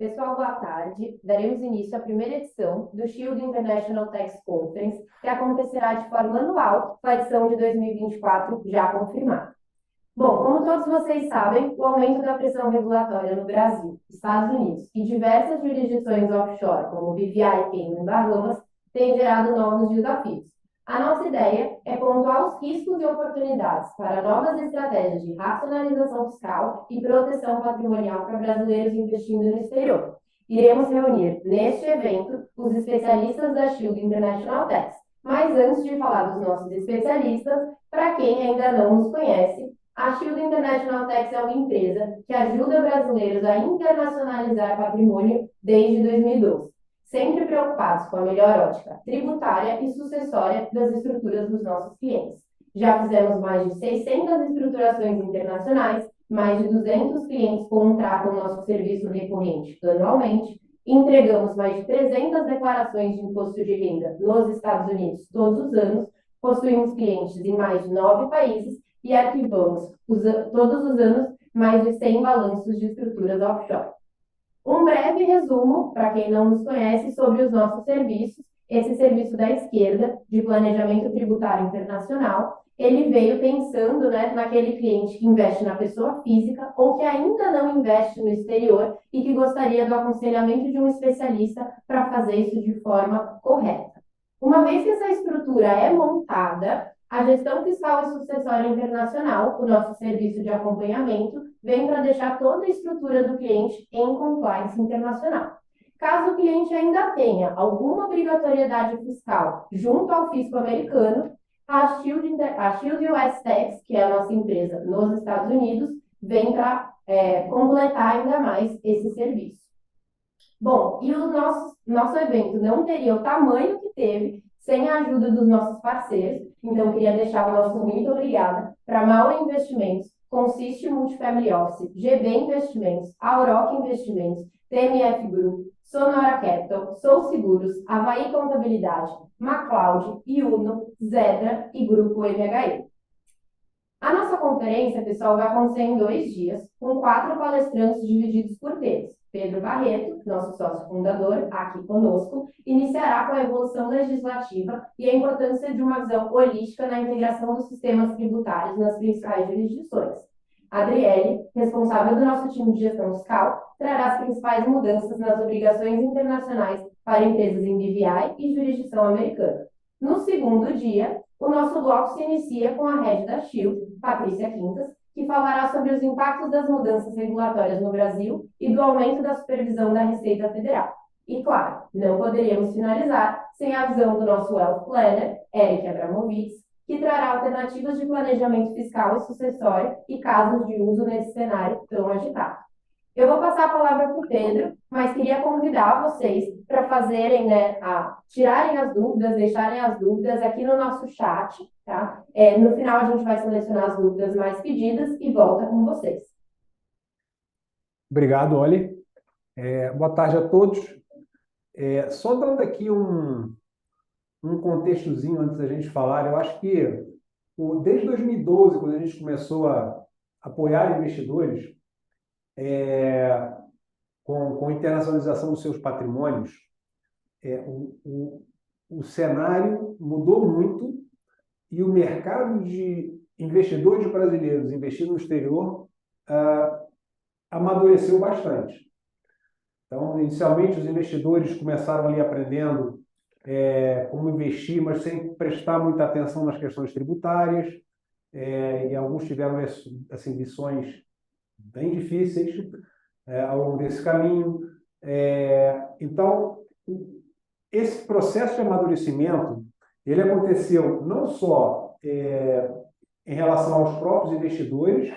Pessoal, boa tarde. Daremos início à primeira edição do Shield International Tax Conference, que acontecerá de forma anual, com a edição de 2024 já confirmada. Bom, como todos vocês sabem, o aumento da pressão regulatória no Brasil, Estados Unidos e diversas jurisdições offshore, como BVI, Cayman e Bahamas, tem gerado novos desafios. A nossa ideia é pontuar os riscos e oportunidades para novas estratégias de racionalização fiscal e proteção patrimonial para brasileiros investindo no exterior. Iremos reunir neste evento os especialistas da Shield International Tax. Mas antes de falar dos nossos especialistas, para quem ainda não nos conhece, a Shield International Tax é uma empresa que ajuda brasileiros a internacionalizar patrimônio desde 2012, sempre preocupados com a melhor ótica tributária e sucessória das estruturas dos nossos clientes. Já fizemos mais de 600 estruturações internacionais, mais de 200 clientes contratam nosso serviço recorrente anualmente, entregamos mais de 300 declarações de imposto de renda nos Estados Unidos todos os anos, possuímos clientes em mais de 9 países e arquivamos todos os anos mais de 100 balanços de estruturas offshore. Um breve resumo, para quem não nos conhece, sobre os nossos serviços. Esse serviço da esquerda, de planejamento tributário internacional, ele veio pensando, naquele cliente que investe na pessoa física ou que ainda não investe no exterior e que gostaria do aconselhamento de um especialista para fazer isso de forma correta. Uma vez que essa estrutura é montada, a gestão fiscal e sucessória internacional, o nosso serviço de acompanhamento, vem para deixar toda a estrutura do cliente em compliance internacional. Caso o cliente ainda tenha alguma obrigatoriedade fiscal junto ao fisco americano, a Shield US Tax, que é a nossa empresa nos Estados Unidos, vem para completar ainda mais esse serviço. Bom, e o nosso evento não teria o tamanho que teve sem a ajuda dos nossos parceiros. Então, queria deixar o nosso muito obrigada para Mauro Investimentos, Consiste Multifamily Office, GB Investimentos, Auroc Investimentos, TMF Group, Sonora Capital, Sou Seguros, Havaí Contabilidade, MacLeod, Iuno, Zedra e Grupo MHI. A nossa conferência, pessoal, vai acontecer em 2 dias, com 4 palestrantes divididos por temas. Pedro Barreto, nosso sócio fundador, aqui conosco, iniciará com a evolução legislativa e a importância de uma visão holística na integração dos sistemas tributários nas principais jurisdições. Adriele, responsável do nosso time de gestão fiscal, trará as principais mudanças nas obrigações internacionais para empresas em BVI e jurisdição americana. No segundo dia, o nosso bloco se inicia com a head da Shield, Patrícia Quintas, que falará sobre os impactos das mudanças regulatórias no Brasil e do aumento da supervisão da Receita Federal. E, claro, não poderíamos finalizar sem a visão do nosso Wealth Planner, Eric Abramovitz, que trará alternativas de planejamento fiscal e sucessório e casos de uso nesse cenário tão agitado. Eu vou passar a palavra para o Pedro, mas queria convidar vocês para fazerem, tirarem as dúvidas, deixarem as dúvidas aqui no nosso chat, tá? No final a gente vai selecionar as dúvidas mais pedidas e volta com vocês. Obrigado, Oli. Boa tarde a todos. Só dando aqui um contextozinho antes da gente falar, eu acho que desde 2012, quando a gente começou a apoiar investidores, com a internacionalização dos seus patrimônios, o cenário mudou muito e o mercado de investidores brasileiros investindo no exterior amadureceu bastante. Então, inicialmente, os investidores começaram ali aprendendo como investir, mas sem prestar muita atenção nas questões tributárias, e alguns tiveram assim, lições bem difíceis ao longo desse caminho. Então, esse processo de amadurecimento, ele aconteceu não só em relação aos próprios investidores,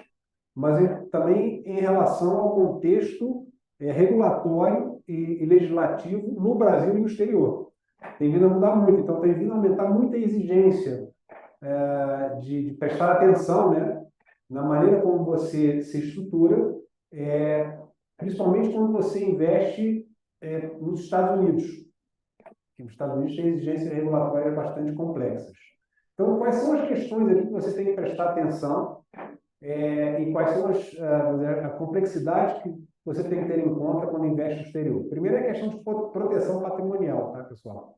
mas também em relação ao contexto regulatório e legislativo no Brasil e no exterior. Tem vindo a mudar muito, então tem vindo a aumentar muita exigência de prestar atenção, na maneira como você se estrutura, principalmente quando você investe nos Estados Unidos. Porque nos Estados Unidos tem exigências regulatórias bastante complexas. Então, quais são as questões aqui que você tem que prestar atenção e quais são a complexidade que você tem que ter em conta quando investe no exterior. Primeiro é a questão de proteção patrimonial, tá, pessoal?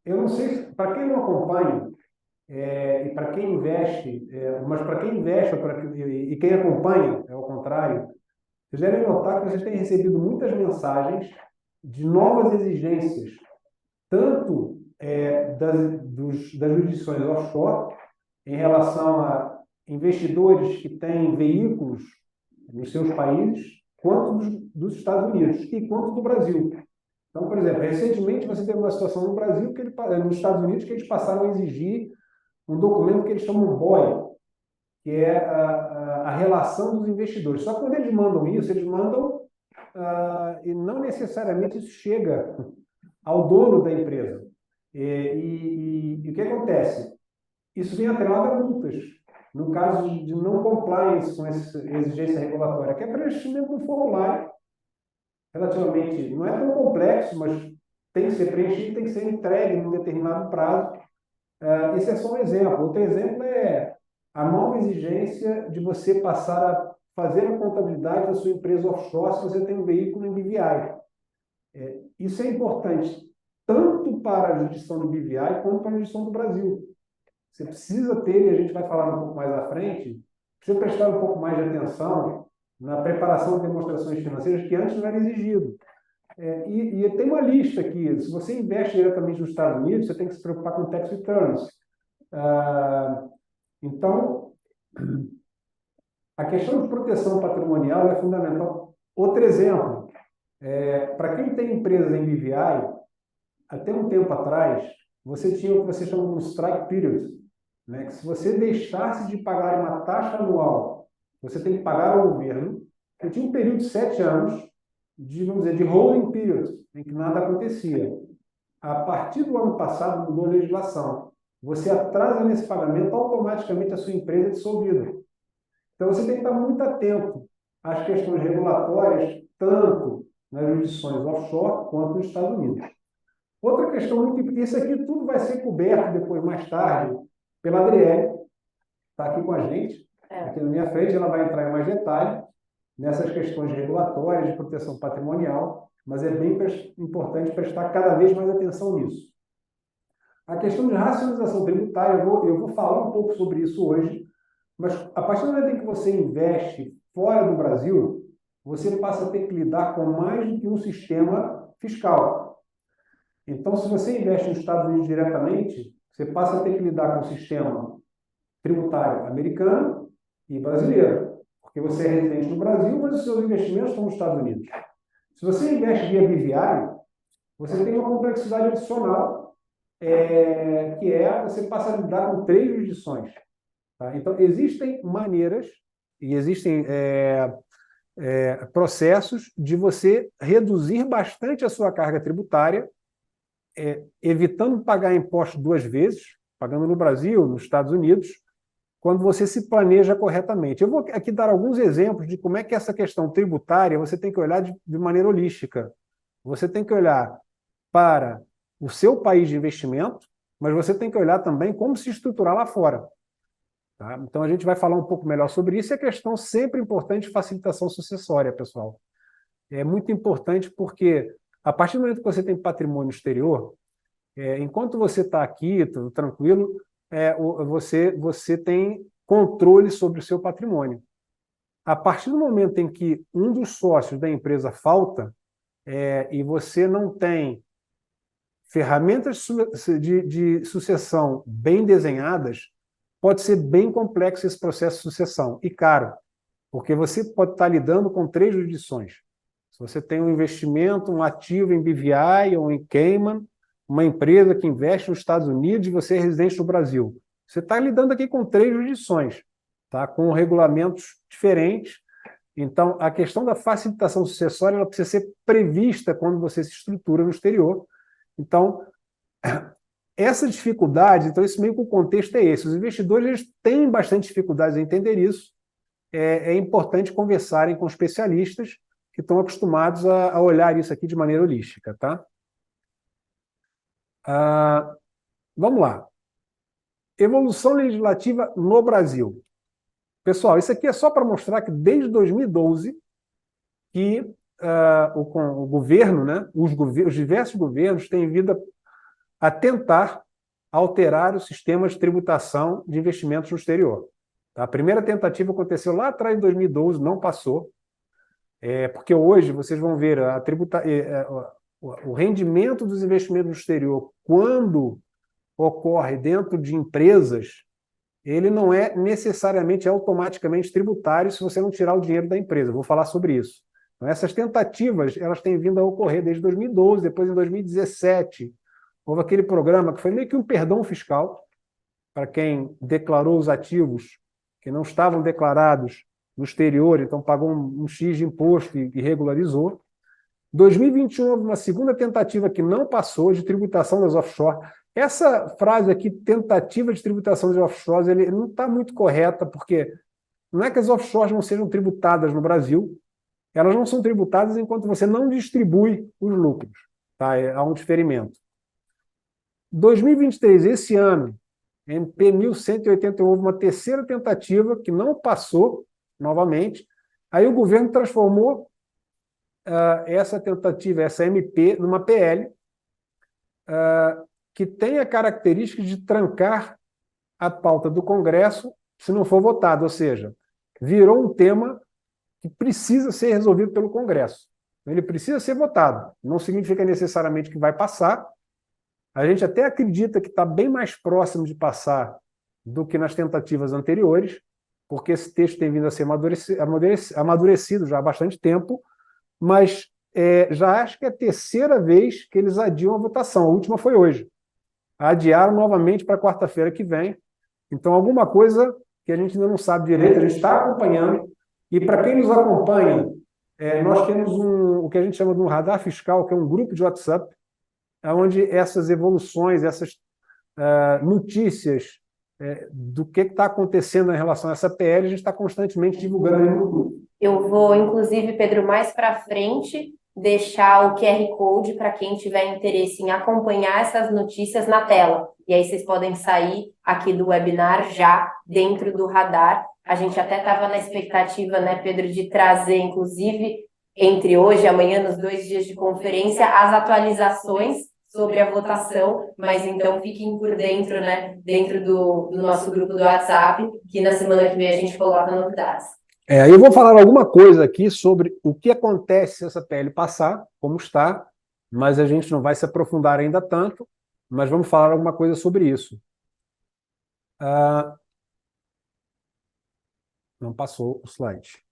Eu não sei, para quem não acompanha, e para quem investe, mas para quem investe e quem acompanha, é o contrário, vocês devem notar que vocês têm recebido muitas mensagens de novas exigências, tanto das jurisdições offshore, em relação a investidores que têm veículos nos seus países, quanto dos Estados Unidos e quanto do Brasil. Então, por exemplo, recentemente você teve uma situação no Brasil, nos Estados Unidos, que eles passaram a exigir um documento que eles chamam BOI, que é a relação dos investidores. Só que quando eles mandam isso, eles mandam e não necessariamente isso chega ao dono da empresa. E o que acontece? Isso vem atrelado a multas, no caso de não compliance com essa exigência regulatória, que é preenchimento do formulário, relativamente, não é tão complexo, mas tem que ser preenchido, tem que ser entregue em um determinado prazo. Esse é só um exemplo. Outro exemplo é a nova exigência de você passar a fazer a contabilidade da sua empresa offshore se você tem um veículo em BVI. Isso é importante tanto para a jurisdição do BVI quanto para a jurisdição do Brasil. Você precisa ter, e a gente vai falar um pouco mais à frente, precisa prestar um pouco mais de atenção na preparação de demonstrações financeiras que antes não era exigido. E tem uma lista aqui. Se você investe diretamente nos Estados Unidos, você tem que se preocupar com tax returns. Então, a questão de proteção patrimonial é fundamental. Outro exemplo, para quem tem empresas em BVI, até um tempo atrás, você tinha o que você chama de um strike period, né? Que se você deixasse de pagar uma taxa anual, você tem que pagar ao governo. Eu tinha um período de 7 anos vamos dizer, de holding period, em que nada acontecia. A partir do ano passado, mudou a legislação. Você atrasa nesse pagamento, automaticamente a sua empresa é dissolvida. Então, você tem que estar muito atento às questões regulatórias, tanto nas jurisdições offshore quanto nos Estados Unidos. Outra questão muito importante, isso aqui tudo vai ser coberto depois, mais tarde, pela Adriele, está aqui com a gente, aqui na minha frente, ela vai entrar em mais detalhe nessas questões regulatórias de proteção patrimonial, mas é bem importante prestar cada vez mais atenção nisso. A questão de racionalização tributária, eu vou falar um pouco sobre isso hoje, mas a partir do momento em que você investe fora do Brasil, você passa a ter que lidar com mais do que um sistema fiscal. Então, se você investe nos Estados Unidos diretamente, você passa a ter que lidar com o sistema tributário americano e brasileiro, porque você é residente no Brasil, mas os seus investimentos estão nos Estados Unidos. Se você investe via BVI, você tem uma complexidade adicional, que você passa a lidar com 3 jurisdições. Tá? Então, existem maneiras e existem processos de você reduzir bastante a sua carga tributária, evitando pagar imposto 2 vezes, pagando no Brasil, nos Estados Unidos, quando você se planeja corretamente. Eu vou aqui dar alguns exemplos de como é que essa questão tributária você tem que olhar de maneira holística. Você tem que olhar para o seu país de investimento, mas você tem que olhar também como se estruturar lá fora. Tá? Então, a gente vai falar um pouco melhor sobre isso. E a questão sempre importante de facilitação sucessória, pessoal. É muito importante porque, a partir do momento que você tem patrimônio exterior, enquanto você está aqui, tudo tranquilo, você tem controle sobre o seu patrimônio. A partir do momento em que um dos sócios da empresa falta, e você não tem ferramentas de sucessão bem desenhadas, pode ser bem complexo esse processo de sucessão e caro, porque você pode estar lidando com 3 jurisdições. Se você tem um investimento, um ativo em BVI ou em Cayman, uma empresa que investe nos Estados Unidos e você é residente no Brasil, você está lidando aqui com 3 jurisdições, tá? Com regulamentos diferentes. Então, a questão da facilitação sucessória ela precisa ser prevista quando você se estrutura no exterior. Então, essa dificuldade, então, esse meio que o contexto é esse. Os investidores eles têm bastante dificuldades em entender isso. É importante conversarem com especialistas que estão acostumados a olhar isso aqui de maneira holística, tá? Vamos lá. Evolução legislativa no Brasil. Pessoal, isso aqui é só para mostrar que desde 2012 que o governo, né, os diversos governos têm vindo a tentar alterar o sistema de tributação de investimentos no exterior. A primeira tentativa aconteceu lá atrás, em 2012, não passou, porque hoje vocês vão ver o rendimento dos investimentos no exterior, quando ocorre dentro de empresas, ele não é necessariamente automaticamente tributário se você não tirar o dinheiro da empresa. Vou falar sobre isso. Então, essas tentativas elas têm vindo a ocorrer desde 2012, depois em 2017. Houve aquele programa que foi meio que um perdão fiscal para quem declarou os ativos que não estavam declarados no exterior, então pagou um X de imposto e regularizou. Em 2021, houve uma segunda tentativa que não passou, de tributação das offshore. Essa frase aqui, tentativa de tributação das offshores, ele não está muito correta, porque não é que as offshores não sejam tributadas no Brasil, elas não são tributadas enquanto você não distribui os lucros. Tá? Há um diferimento. 2023, esse ano, MP 1181, houve uma terceira tentativa que não passou novamente. Aí o governo transformou essa tentativa, essa MP, numa PL, que tem a característica de trancar a pauta do Congresso se não for votado, ou seja, virou um tema que precisa ser resolvido pelo Congresso. Ele precisa ser votado. Não significa necessariamente que vai passar. A gente até acredita que está bem mais próximo de passar do que nas tentativas anteriores, porque esse texto tem vindo a ser amadurecido já há bastante tempo, mas já acho que é a terceira vez que eles adiam a votação. A última foi hoje. Adiaram novamente para quarta-feira que vem. Então, alguma coisa que a gente ainda não sabe direito, a gente está acompanhando. E para quem nos acompanha, nós temos o que a gente chama de um radar fiscal, que é um grupo de WhatsApp, onde essas evoluções, essas notícias do que está acontecendo em relação a essa PL, a gente está constantemente divulgando aí no grupo. Eu vou, inclusive, Pedro, mais para frente, deixar o QR Code para quem tiver interesse em acompanhar essas notícias na tela. E aí vocês podem sair aqui do webinar já dentro do radar. A gente até estava na expectativa, né, Pedro, de trazer, inclusive, entre hoje e amanhã, nos 2 dias de conferência, as atualizações sobre a votação, mas então fiquem por dentro, né, dentro do nosso grupo do WhatsApp, que na semana que vem a gente coloca novidades. Eu vou falar alguma coisa aqui sobre o que acontece se essa PL passar, como está, mas a gente não vai se aprofundar ainda tanto, mas vamos falar alguma coisa sobre isso. Não passou o slide.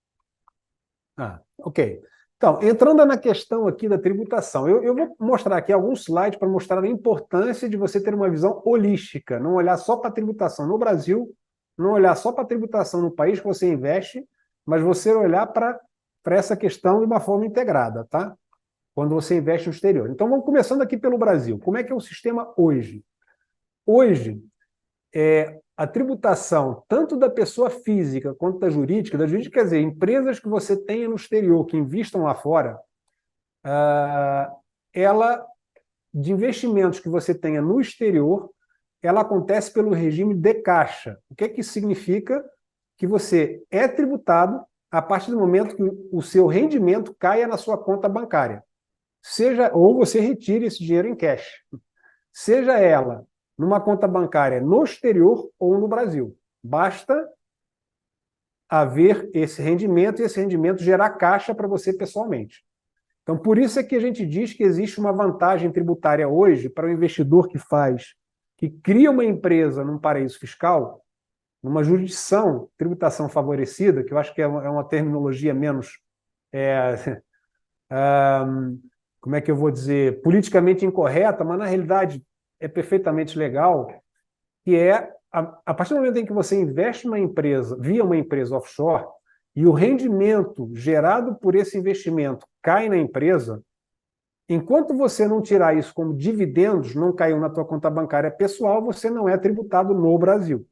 Ok. Então, entrando na questão aqui da tributação, eu vou mostrar aqui alguns slides para mostrar a importância de você ter uma visão holística, não olhar só para a tributação no Brasil, não olhar só para a tributação no país que você investe, mas você olhar para essa questão de uma forma integrada, tá? Quando você investe no exterior. Então, vamos começando aqui pelo Brasil. Como é que é o sistema hoje? Hoje, a tributação, tanto da pessoa física quanto da jurídica quer dizer, empresas que você tenha no exterior, que investam lá fora, de investimentos que você tenha no exterior, ela acontece pelo regime de caixa. O que isso significa? Que você é tributado a partir do momento que o seu rendimento caia na sua conta bancária. Ou você retire esse dinheiro em cash. Seja ela numa conta bancária no exterior ou no Brasil. Basta haver esse rendimento e esse rendimento gerar caixa para você pessoalmente. Então, por isso é que a gente diz que existe uma vantagem tributária hoje para o investidor que cria uma empresa num paraíso fiscal, numa jurisdição, tributação favorecida, que eu acho que é uma terminologia menos, como é que eu vou dizer, politicamente incorreta, mas na realidade é perfeitamente legal, que a partir do momento em que você investe numa empresa, via uma empresa offshore, e o rendimento gerado por esse investimento cai na empresa, enquanto você não tirar isso como dividendos, não caiu na tua conta bancária pessoal, você não é tributado no Brasil.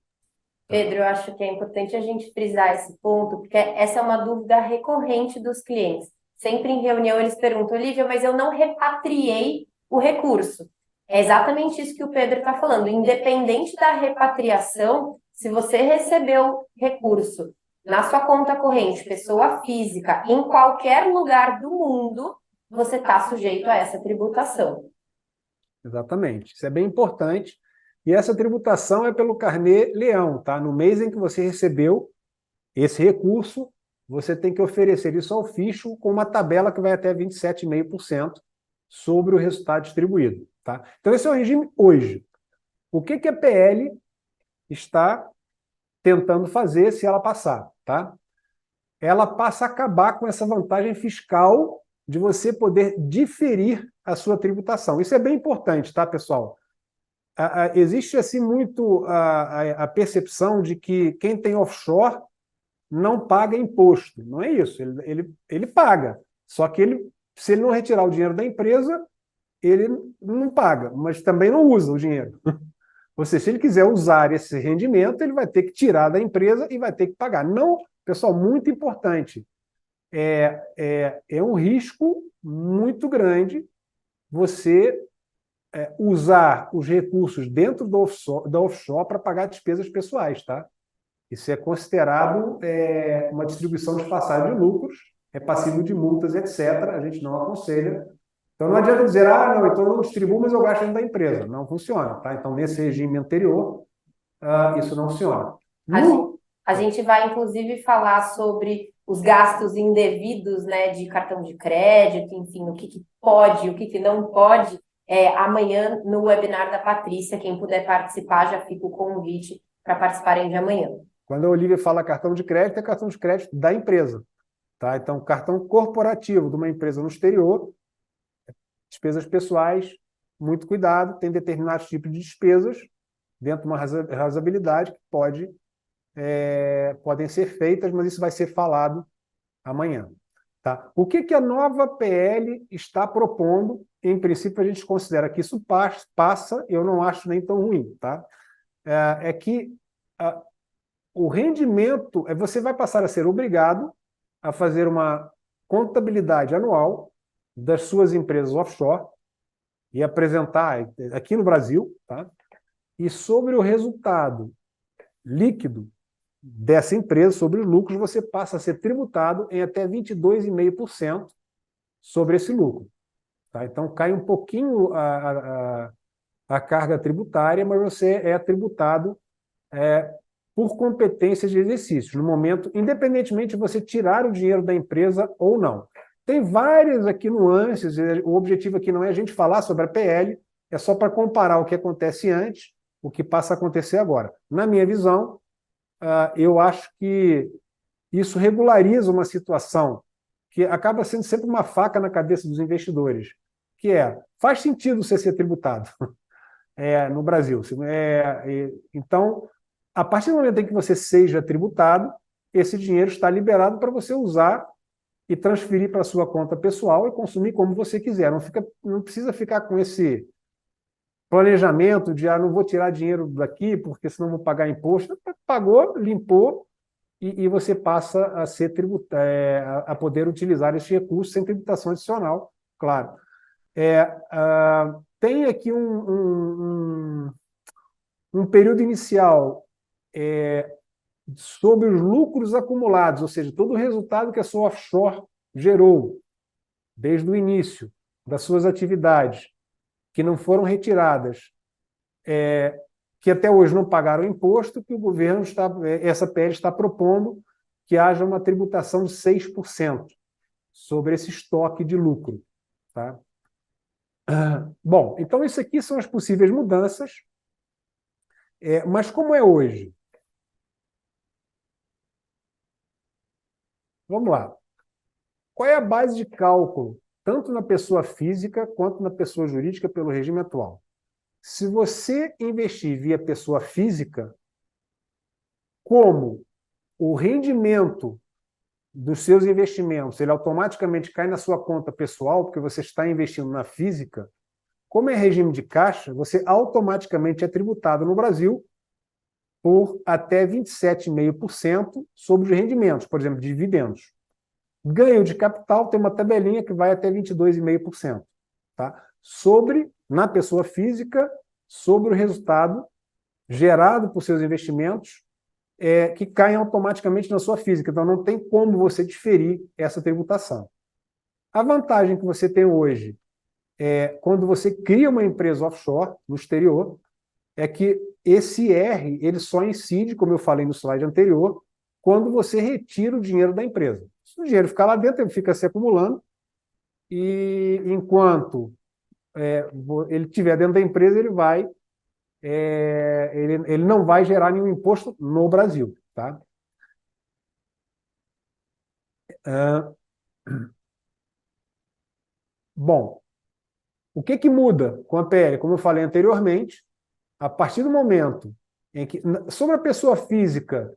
Pedro, eu acho que é importante a gente frisar esse ponto, porque essa é uma dúvida recorrente dos clientes. Sempre em reunião eles perguntam, Olívia, mas eu não repatriei o recurso. É exatamente isso que o Pedro está falando. Independente da repatriação, se você recebeu recurso na sua conta corrente, pessoa física, em qualquer lugar do mundo, você está sujeito a essa tributação. Exatamente. Isso é bem importante. E essa tributação é pelo carnê-leão, tá? No mês em que você recebeu esse recurso, você tem que oferecer isso ao fisco com uma tabela que vai até 27,5% sobre o resultado distribuído, tá? Então, esse é o regime hoje. O que a PL está tentando fazer se ela passar, tá? Ela passa a acabar com essa vantagem fiscal de você poder diferir a sua tributação. Isso é bem importante, tá, pessoal? Existe assim muito a percepção de que quem tem offshore não paga imposto. Não é isso, ele paga. Só que se ele não retirar o dinheiro da empresa, ele não paga, mas também não usa o dinheiro. Ou seja, se ele quiser usar esse rendimento, ele vai ter que tirar da empresa e vai ter que pagar. Não, pessoal, muito importante. É um risco muito grande você usar os recursos dentro da offshore para pagar despesas pessoais, tá? Isso é considerado uma distribuição disfarçada de lucros, é passível de multas, etc. A gente não aconselha. Então não adianta dizer, não, então eu não distribuo, mas eu gasto dentro da empresa. Não funciona, tá? Então nesse regime anterior, isso não funciona. A gente vai, inclusive, falar sobre os gastos indevidos, né, de cartão de crédito, enfim, o que pode, o que não pode, amanhã no webinar da Patrícia. Quem puder participar, já fica o convite para participarem de amanhã. Quando a Olivia fala cartão de crédito, é cartão de crédito da empresa, tá? Então, cartão corporativo de uma empresa no exterior, despesas pessoais, muito cuidado, tem determinados tipos de despesas dentro de uma razoabilidade que podem ser feitas, mas isso vai ser falado amanhã. Tá? O que a nova PL está propondo? Em princípio, a gente considera que isso passa, eu não acho nem tão ruim. Tá? É que o rendimento, você vai passar a ser obrigado a fazer uma contabilidade anual das suas empresas offshore e apresentar aqui no Brasil, tá? E sobre o resultado líquido dessa empresa, sobre os lucros, você passa a ser tributado em até 22,5% sobre esse lucro. Tá? Então, cai um pouquinho a carga tributária, mas você é tributado por competências de exercício, no momento, independentemente de você tirar o dinheiro da empresa ou não. Tem várias aqui nuances, o objetivo aqui não é a gente falar sobre a PL, é só para comparar o que acontece antes, o que passa a acontecer agora. Na minha visão, eu acho que isso regulariza uma situação que acaba sendo sempre uma faca na cabeça dos investidores, que faz sentido você ser tributado no Brasil. Então, a partir do momento em que você seja tributado, esse dinheiro está liberado para você usar e transferir para a sua conta pessoal e consumir como você quiser. Não precisa ficar com esse planejamento de não vou tirar dinheiro daqui porque senão vou pagar imposto. Pagou, limpou e você passa a ser a poder utilizar esse recurso sem tributação adicional, claro. Tem aqui um período inicial sobre os lucros acumulados, ou seja, todo o resultado que a sua offshore gerou desde o início das suas atividades, que não foram retiradas, que até hoje não pagaram imposto, que o governo essa PL está propondo que haja uma tributação de 6% sobre esse estoque de lucro. Tá? Bom, então isso aqui são as possíveis mudanças, mas como é hoje? Vamos lá. Qual é a base de cálculo, tanto na pessoa física quanto na pessoa jurídica, pelo regime atual? Se você investir via pessoa física, como o rendimento dos seus investimentos ele automaticamente cai na sua conta pessoal, porque você está investindo na física, como é regime de caixa, você automaticamente é tributado no Brasil por até 27,5% sobre os rendimentos, por exemplo, dividendos. Ganho de capital tem uma tabelinha que vai até 22,5%. Tá? Sobre na pessoa física sobre o resultado gerado por seus investimentos, que caem automaticamente na sua física. Então, não tem como você diferir essa tributação. A vantagem que você tem hoje quando você cria uma empresa offshore no exterior, é que esse R ele só incide, como eu falei no slide anterior, quando você retira o dinheiro da empresa. Se o dinheiro ficar lá dentro, ele fica se acumulando, e enquanto ele estiver dentro da empresa, ele não vai gerar nenhum imposto no Brasil. Tá? Bom, o que muda com a PL? Como eu falei anteriormente, a partir do momento em que, sobre a pessoa física,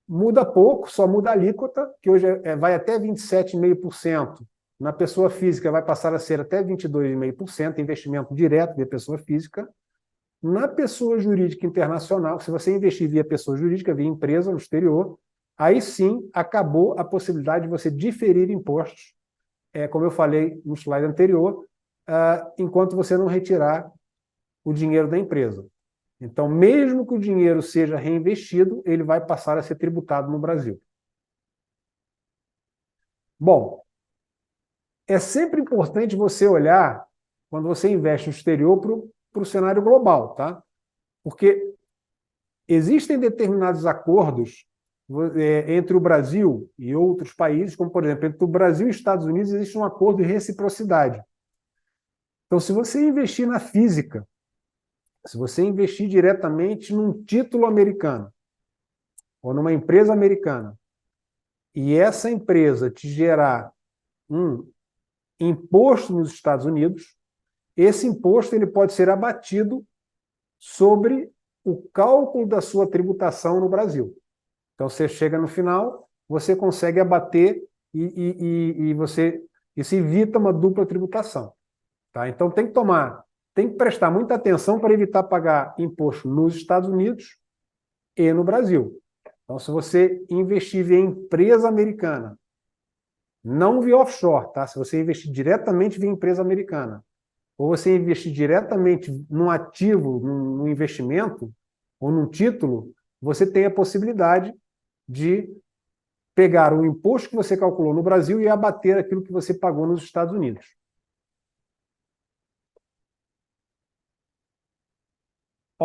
muda pouco, só muda a alíquota, que hoje vai até 27,5%. Na pessoa física vai passar a ser até 22,5%, investimento direto de pessoa física. Na pessoa jurídica internacional, se você investir via pessoa jurídica, via empresa no exterior, aí sim acabou a possibilidade de você diferir impostos, como eu falei no slide anterior, enquanto você não retirar o dinheiro da empresa. Então, mesmo que o dinheiro seja reinvestido, ele vai passar a ser tributado no Brasil. Bom, é sempre importante você olhar, quando você investe no exterior, para o cenário global, tá? Porque existem determinados acordos entre o Brasil e outros países, como, por exemplo, entre o Brasil e os Estados Unidos, existe um acordo de reciprocidade. Então, se você investir na física, se você investir diretamente num título americano ou numa empresa americana, e essa empresa te gerar um imposto nos Estados Unidos, esse imposto ele pode ser abatido sobre o cálculo da sua tributação no Brasil. Então, você chega no final, você consegue abater e isso evita uma dupla tributação. Tá? Então, tem que prestar muita atenção para evitar pagar imposto nos Estados Unidos e no Brasil. Então, se você investir via empresa americana, não via offshore, tá? Se você investir diretamente via empresa americana, ou você investir diretamente num ativo, num investimento, ou num título, você tem a possibilidade de pegar o imposto que você calculou no Brasil e abater aquilo que você pagou nos Estados Unidos.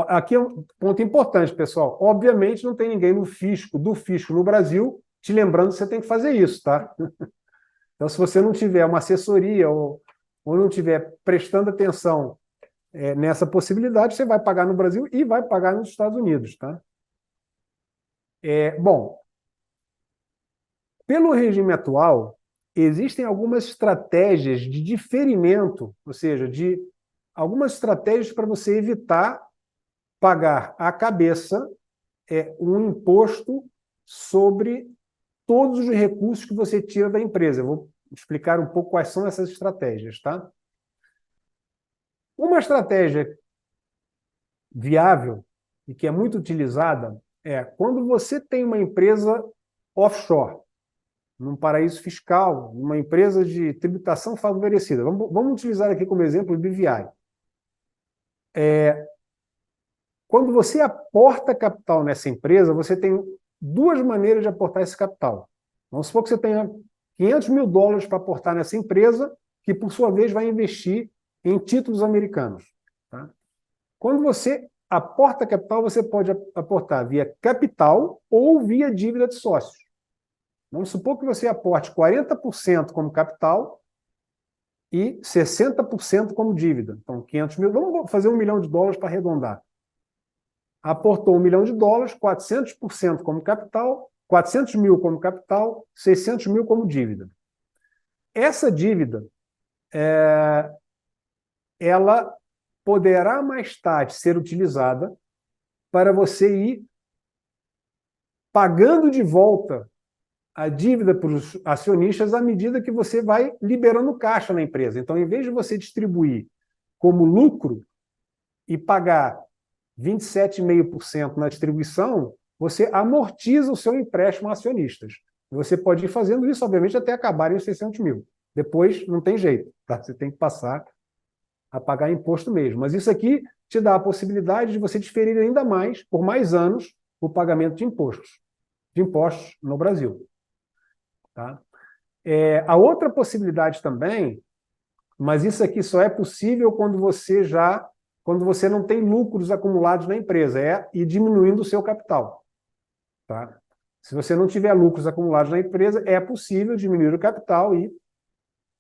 Aqui é um ponto importante, pessoal. Obviamente, não tem ninguém do fisco no Brasil te lembrando que você tem que fazer isso, tá? Então, se você não tiver uma assessoria ou não tiver prestando atenção nessa possibilidade, você vai pagar no Brasil e vai pagar nos Estados Unidos, tá? Bom, pelo regime atual, existem algumas estratégias de diferimento, ou seja, de algumas estratégias para você evitar pagar à cabeça um imposto sobre todos os recursos que você tira da empresa. Eu vou explicar um pouco quais são essas estratégias, tá? Uma estratégia viável e que é muito utilizada é quando você tem uma empresa offshore, num paraíso fiscal, uma empresa de tributação favorecida. Vamos utilizar aqui como exemplo o BVI. Quando você aporta capital nessa empresa, você tem duas maneiras de aportar esse capital. Vamos supor que você tenha $500 mil para aportar nessa empresa, que por sua vez vai investir em títulos americanos. Tá? Quando você aporta capital, você pode aportar via capital ou via dívida de sócios. Vamos supor que você aporte 40% como capital e 60% como dívida. Então, 500 mil, vamos fazer $1 milhão para arredondar. Aportou $1 milhão, 400% como capital, 400 mil como capital, 600 mil como dívida. Essa dívida, ela poderá mais tarde ser utilizada para você ir pagando de volta a dívida para os acionistas à medida que você vai liberando caixa na empresa. Então, em vez de você distribuir como lucro e pagar 27,5% na distribuição, você amortiza o seu empréstimo a acionistas. Você pode ir fazendo isso, obviamente, até acabarem os 600 mil. Depois, não tem jeito, tá? Você tem que passar a pagar imposto mesmo. Mas isso aqui te dá a possibilidade de você diferir ainda mais, por mais anos, o pagamento de impostos no Brasil. Tá? A outra possibilidade também, mas isso aqui só é possível quando você não tem lucros acumulados na empresa, ir diminuindo o seu capital. Tá? Se você não tiver lucros acumulados na empresa, é possível diminuir o capital e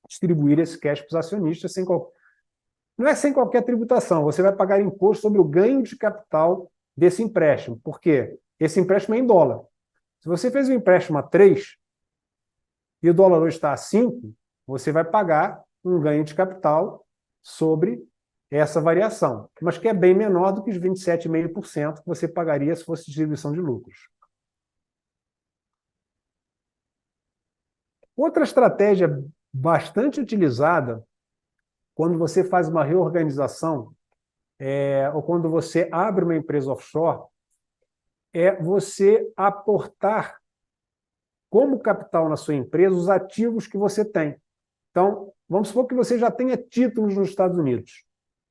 distribuir esse cash para os acionistas não é sem qualquer tributação, você vai pagar imposto sobre o ganho de capital desse empréstimo. Por quê? Esse empréstimo é em dólar. Se você fez um empréstimo a 3 e o dólar hoje está a 5, você vai pagar um ganho de capital sobre essa variação, mas que é bem menor do que os 27,5% que você pagaria se fosse distribuição de lucros. Outra estratégia bastante utilizada quando você faz uma reorganização ou quando você abre uma empresa offshore é você aportar como capital na sua empresa os ativos que você tem. Então, vamos supor que você já tenha títulos nos Estados Unidos,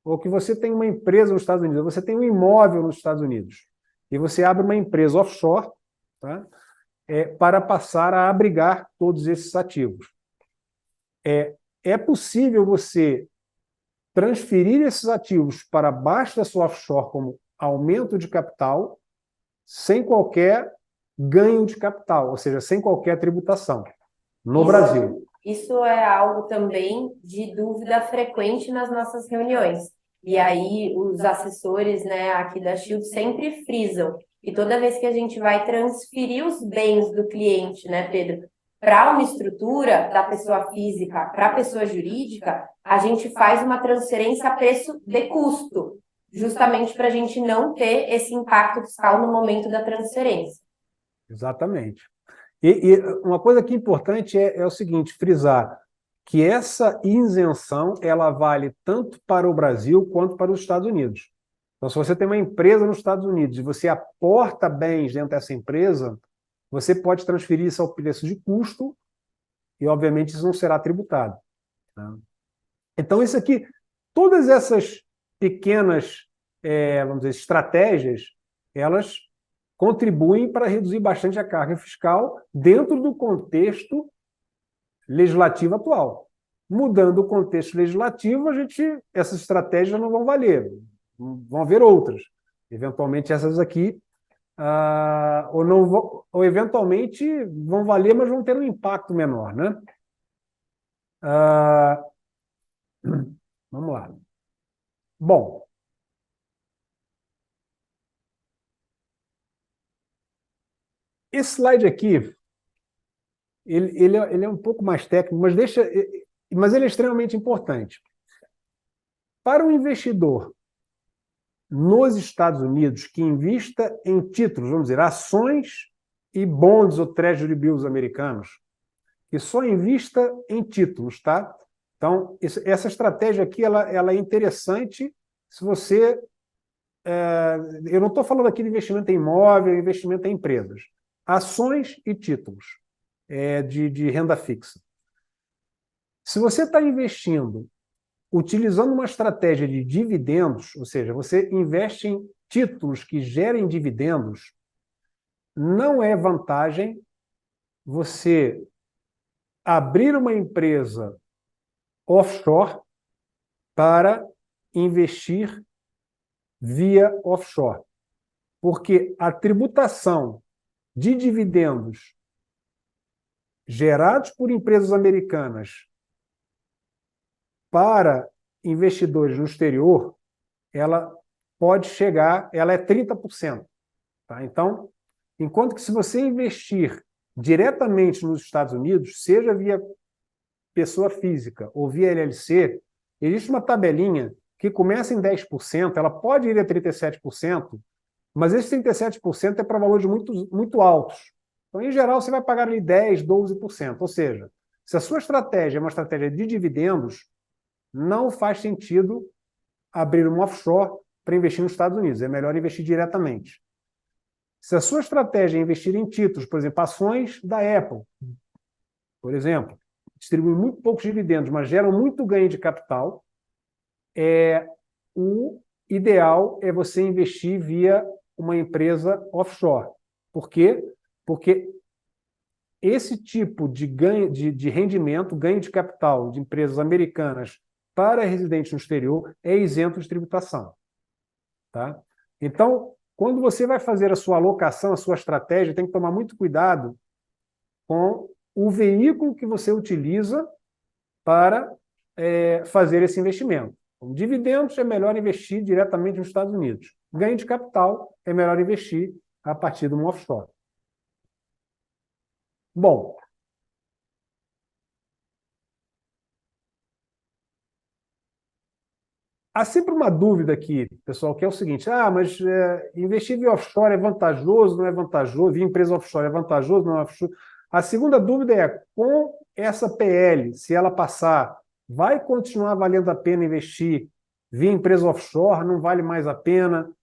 ou que você tem uma empresa nos Estados Unidos, ou você tem um imóvel nos Estados Unidos, e você abre uma empresa offshore, tá? Para passar a abrigar todos esses ativos. É possível você transferir esses ativos para baixo da sua offshore como aumento de capital, sem qualquer ganho de capital, ou seja, sem qualquer tributação, no Brasil. Isso é algo também de dúvida frequente nas nossas reuniões. E aí os assessores, né, aqui da Shield sempre frisam que toda vez que a gente vai transferir os bens do cliente, né, Pedro, para uma estrutura da pessoa física para a pessoa jurídica, a gente faz uma transferência a preço de custo, justamente para a gente não ter esse impacto fiscal no momento da transferência. Exatamente. E uma coisa que é importante é o seguinte, frisar que essa isenção ela vale tanto para o Brasil quanto para os Estados Unidos. Então, se você tem uma empresa nos Estados Unidos e você aporta bens dentro dessa empresa, você pode transferir isso ao preço de custo e, obviamente, isso não será tributado. Tá? Então, isso aqui, todas essas pequenas, vamos dizer, estratégias, elas contribuem para reduzir bastante a carga fiscal dentro do contexto legislativo atual. Mudando o contexto legislativo, essas estratégias não vão valer, vão haver outras. Eventualmente, essas aqui, ou eventualmente vão valer, mas vão ter um impacto menor, né? Vamos lá. Bom, esse slide aqui, ele é um pouco mais técnico, mas ele é extremamente importante. Para um investidor nos Estados Unidos que invista em títulos, vamos dizer, ações e bonds ou treasury bills americanos, que só invista em títulos, tá? Então, essa estratégia aqui ela é interessante se você... eu não estou falando aqui de investimento em imóvel, investimento em empresas. Ações e títulos de renda fixa. Se você está investindo utilizando uma estratégia de dividendos, ou seja, você investe em títulos que gerem dividendos, não é vantagem você abrir uma empresa offshore para investir via offshore. Porque a tributação de dividendos gerados por empresas americanas para investidores no exterior, ela é 30%. Tá? Então, enquanto que se você investir diretamente nos Estados Unidos, seja via pessoa física ou via LLC, existe uma tabelinha que começa em 10%, ela pode ir a 37%, mas esse 37% é para valores muito, muito altos. Então, em geral, você vai pagar ali 10%, 12%. Ou seja, se a sua estratégia é uma estratégia de dividendos, não faz sentido abrir um offshore para investir nos Estados Unidos. É melhor investir diretamente. Se a sua estratégia é investir em títulos, por exemplo, ações da Apple, por exemplo, distribuem muito poucos dividendos, mas geram muito ganho de capital, o ideal é você investir via uma empresa offshore. Por quê? Porque esse tipo de ganho de rendimento, ganho de capital de empresas americanas para residentes no exterior é isento de tributação. Tá? Então, quando você vai fazer a sua alocação, a sua estratégia, tem que tomar muito cuidado com o veículo que você utiliza para fazer esse investimento. Com dividendos, é melhor investir diretamente nos Estados Unidos. Ganho de capital, é melhor investir a partir de um offshore. Bom, há sempre uma dúvida aqui, pessoal, que é o seguinte: mas investir via offshore é vantajoso, não é vantajoso? Via empresa offshore é vantajoso, não é vantajoso? A segunda dúvida é, com essa PL, se ela passar, vai continuar valendo a pena investir via empresa offshore? Não vale mais a pena?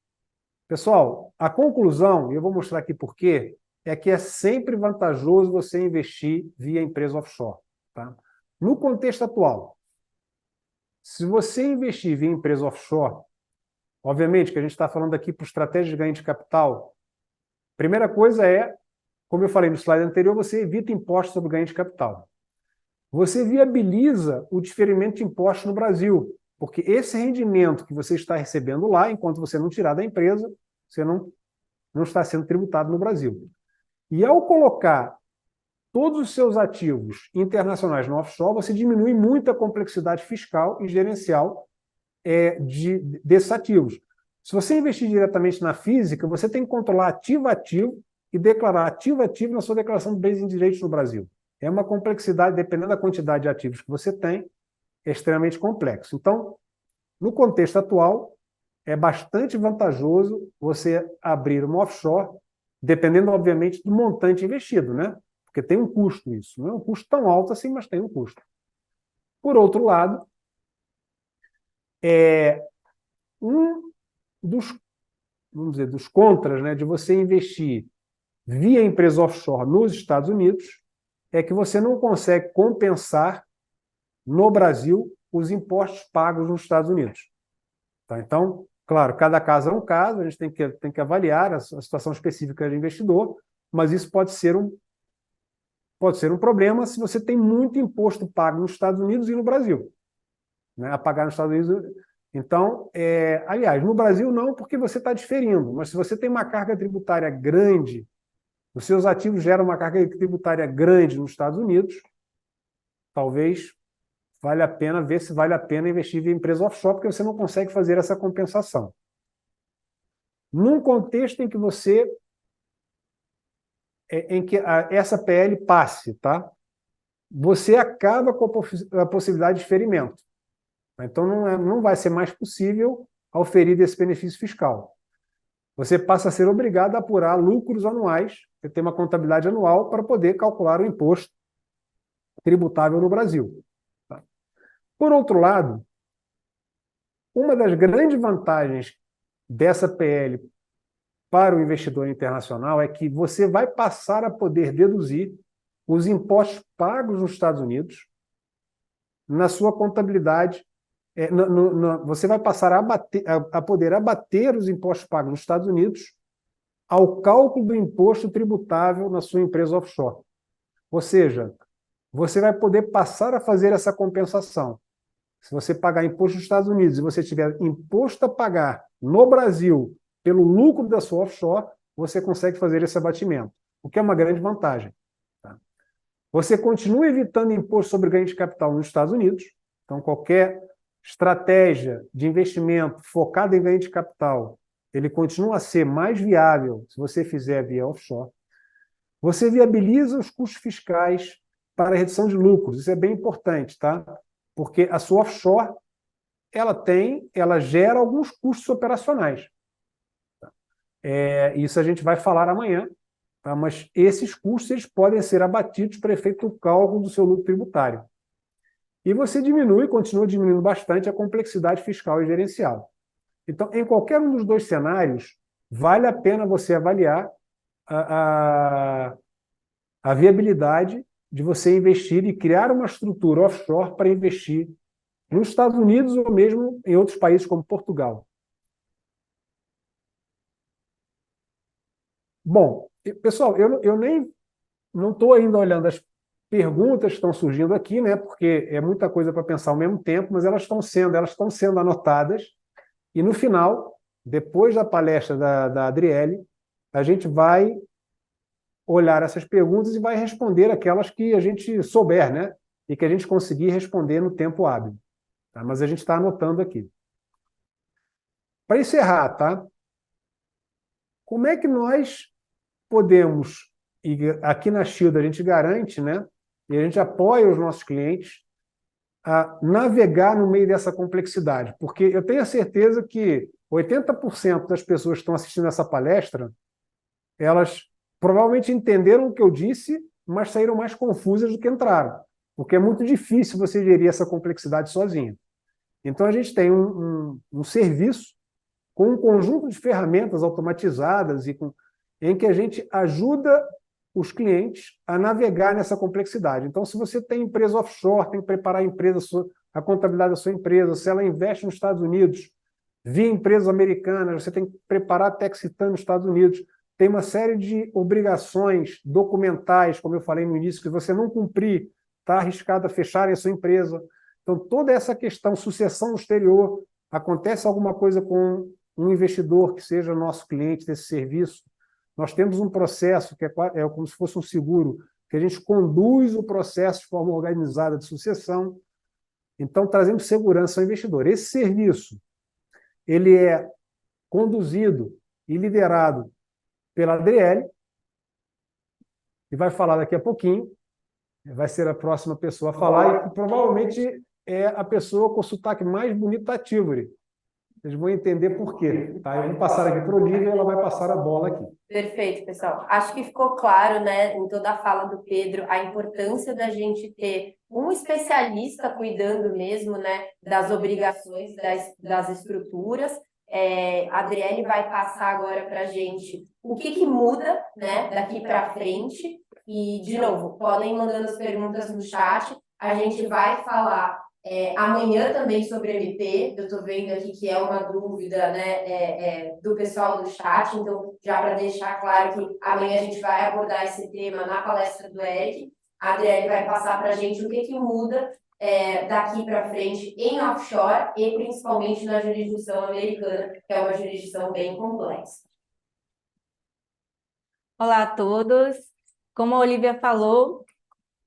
Pessoal, a conclusão, e eu vou mostrar aqui por quê, é que é sempre vantajoso você investir via empresa offshore. Tá? No contexto atual, se você investir via empresa offshore, obviamente que a gente está falando aqui por estratégia de ganho de capital, primeira coisa é, como eu falei no slide anterior, você evita impostos sobre ganho de capital. Você viabiliza o diferimento de impostos no Brasil, porque esse rendimento que você está recebendo lá, enquanto você não tirar da empresa, você não está sendo tributado no Brasil. E ao colocar todos os seus ativos internacionais no offshore, você diminui muito a complexidade fiscal e gerencial desses ativos. Se você investir diretamente na física, você tem que controlar ativo a ativo e declarar ativo a ativo na sua declaração de bens e direitos no Brasil. É uma complexidade, dependendo da quantidade de ativos que você tem, é extremamente complexo. Então, no contexto atual, é bastante vantajoso você abrir uma offshore, dependendo, obviamente, do montante investido, né? Porque tem um custo isso. Não é um custo tão alto assim, mas tem um custo. Por outro lado, um dos contras, né, de você investir via empresa offshore nos Estados Unidos é que você não consegue compensar no Brasil os impostos pagos nos Estados Unidos. Tá? Então, claro, cada caso é um caso, a gente tem que avaliar a situação específica do investidor, mas isso pode ser um problema se você tem muito imposto pago nos Estados Unidos e no Brasil. Né? A pagar nos Estados Unidos. Então, aliás, no Brasil não, porque você está diferindo, mas se você tem uma carga tributária grande, os seus ativos geram uma carga tributária grande nos Estados Unidos, talvez vale a pena ver se vale a pena investir em empresa offshore, porque você não consegue fazer essa compensação. Num contexto em que essa PL passe, tá? Você acaba com a possibilidade de ferimento. Então, não vai ser mais possível auferir desse benefício fiscal. Você passa a ser obrigado a apurar lucros anuais, você tem uma contabilidade anual para poder calcular o imposto tributável no Brasil. Tá? Por outro lado, uma das grandes vantagens dessa PL para o investidor internacional é que você vai passar a poder deduzir os impostos pagos nos Estados Unidos na sua contabilidade. Você vai passar a poder abater os impostos pagos nos Estados Unidos ao cálculo do imposto tributável na sua empresa offshore. Ou seja, você vai poder passar a fazer essa compensação. Se você pagar imposto nos Estados Unidos e você tiver imposto a pagar no Brasil pelo lucro da sua offshore, você consegue fazer esse abatimento, o que é uma grande vantagem. Tá? Você continua evitando imposto sobre ganho de capital nos Estados Unidos, então qualquer estratégia de investimento focada em ganho de capital, ele continua a ser mais viável se você fizer via offshore. Você viabiliza os custos fiscais para a redução de lucros, isso é bem importante, tá? Porque a sua offshore, ela gera alguns custos operacionais. Isso a gente vai falar amanhã, tá? Mas esses custos eles podem ser abatidos para efeito do cálculo do seu lucro tributário. E você continua diminuindo bastante a complexidade fiscal e gerencial. Então, em qualquer um dos dois cenários, vale a pena você avaliar a viabilidade de você investir e criar uma estrutura offshore para investir nos Estados Unidos ou mesmo em outros países como Portugal. Bom, pessoal, eu nem não estou ainda olhando as perguntas que estão surgindo aqui, né? Porque é muita coisa para pensar ao mesmo tempo, mas elas estão sendo anotadas. E no final, depois da palestra da Adriele, a gente vai olhar essas perguntas e vai responder aquelas que a gente souber, né? E que a gente conseguir responder no tempo hábil. Tá? Mas a gente está anotando aqui. Para encerrar, tá? Como é que nós podemos, e aqui na Shield a gente garante, né? E a gente apoia os nossos clientes a navegar no meio dessa complexidade, porque eu tenho a certeza que 80% das pessoas que estão assistindo essa palestra, elas provavelmente entenderam o que eu disse, mas saíram mais confusas do que entraram, porque é muito difícil você gerir essa complexidade sozinho. Então, a gente tem um serviço com um conjunto de ferramentas automatizadas em que a gente ajuda os clientes a navegar nessa complexidade. Então, se você tem empresa offshore, tem que preparar a contabilidade da sua empresa. Se ela investe nos Estados Unidos, via empresas americanas, você tem que preparar a tax return nos Estados Unidos. Tem uma série de obrigações documentais, como eu falei no início, que você não cumprir, está arriscado a fechar a sua empresa. Então, toda essa questão, sucessão no exterior, acontece alguma coisa com um investidor que seja nosso cliente desse serviço, nós temos um processo que é como se fosse um seguro, que a gente conduz o processo de forma organizada de sucessão, então trazemos segurança ao investidor. Esse serviço ele é conduzido e liderado pela Adriele, que vai falar daqui a pouquinho, vai ser a próxima pessoa a falar, e que provavelmente é a pessoa com o sotaque mais bonito da Tivoli. Vocês vão entender por quê. Tá? Eu vou passar aqui para a Olivia e ela vai passar a bola aqui. Perfeito, pessoal. Acho que ficou claro, né, em toda a fala do Pedro, a importância da gente ter um especialista cuidando mesmo, né, das obrigações das estruturas. A Adriele vai passar agora para a gente o que muda, né, daqui para frente. E, de novo, podem mandando as perguntas no chat. A gente vai falar amanhã também sobre MP, eu estou vendo aqui que é uma dúvida, né, do pessoal do chat, então já para deixar claro que amanhã a gente vai abordar esse tema na palestra do Eric, a Adriele vai passar para a gente o que muda daqui para frente em offshore e principalmente na jurisdição americana, que é uma jurisdição bem complexa. Olá a todos, como a Olivia falou,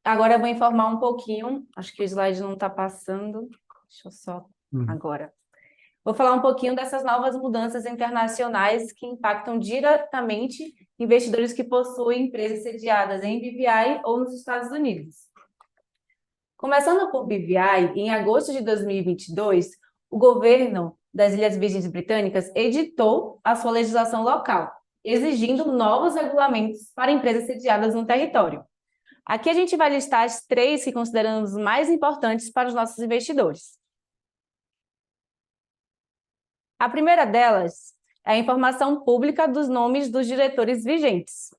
agora eu vou informar um pouquinho, acho que o slide não está passando, deixa eu só agora. Vou falar um pouquinho dessas novas mudanças internacionais que impactam diretamente investidores que possuem empresas sediadas em BVI ou nos Estados Unidos. Começando por BVI, em agosto de 2022, o governo das Ilhas Virgens Britânicas editou a sua legislação local, exigindo novos regulamentos para empresas sediadas no território. Aqui a gente vai listar as 3 que consideramos mais importantes para os nossos investidores. A primeira delas é a informação pública dos nomes dos diretores vigentes.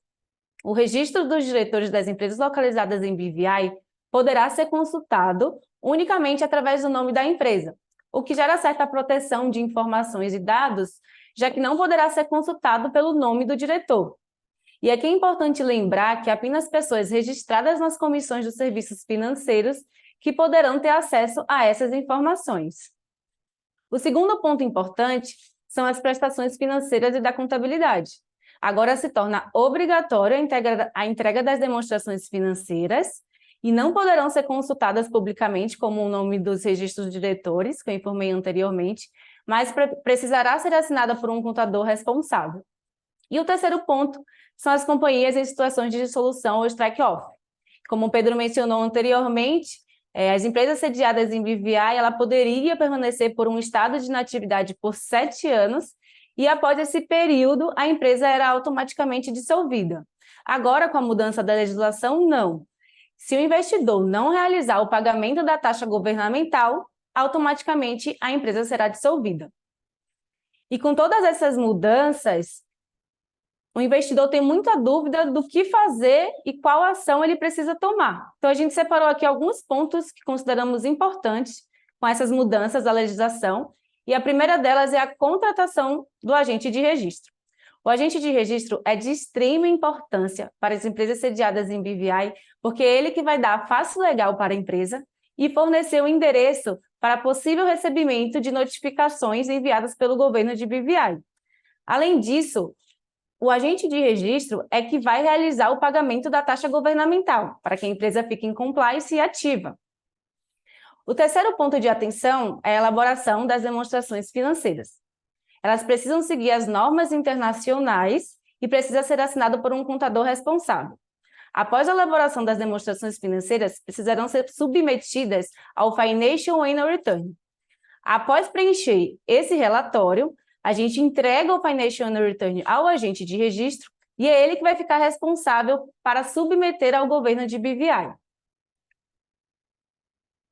O registro dos diretores das empresas localizadas em BVI poderá ser consultado unicamente através do nome da empresa, o que gera certa proteção de informações e dados, já que não poderá ser consultado pelo nome do diretor. E aqui é importante lembrar que apenas pessoas registradas nas comissões dos serviços financeiros que poderão ter acesso a essas informações. O segundo ponto importante são as prestações financeiras e da contabilidade. Agora se torna obrigatória a entrega das demonstrações financeiras e não poderão ser consultadas publicamente como o nome dos registros diretores, que eu informei anteriormente, mas precisará ser assinada por um contador responsável. E o terceiro ponto são as companhias em situações de dissolução ou strike-off. Como o Pedro mencionou anteriormente, as empresas sediadas em BVI, ela poderia permanecer por um estado de inatividade por 7 anos e após esse período a empresa era automaticamente dissolvida. Agora, com a mudança da legislação, não. Se o investidor não realizar o pagamento da taxa governamental, automaticamente a empresa será dissolvida. E com todas essas mudanças, o investidor tem muita dúvida do que fazer e qual ação ele precisa tomar. Então, a gente separou aqui alguns pontos que consideramos importantes com essas mudanças da legislação, e a primeira delas é a contratação do agente de registro. O agente de registro é de extrema importância para as empresas sediadas em BVI, porque é ele que vai dar a face legal para a empresa e fornecer o endereço para possível recebimento de notificações enviadas pelo governo de BVI. Além disso, o agente de registro é que vai realizar o pagamento da taxa governamental, para que a empresa fique em compliance e ativa. O terceiro ponto de atenção é a elaboração das demonstrações financeiras. Elas precisam seguir as normas internacionais e precisa ser assinado por um contador responsável. Após a elaboração das demonstrações financeiras, precisarão ser submetidas ao Financial Annual Return. Após preencher esse relatório, a gente entrega o Financial Annual Return ao agente de registro e é ele que vai ficar responsável para submeter ao governo de BVI.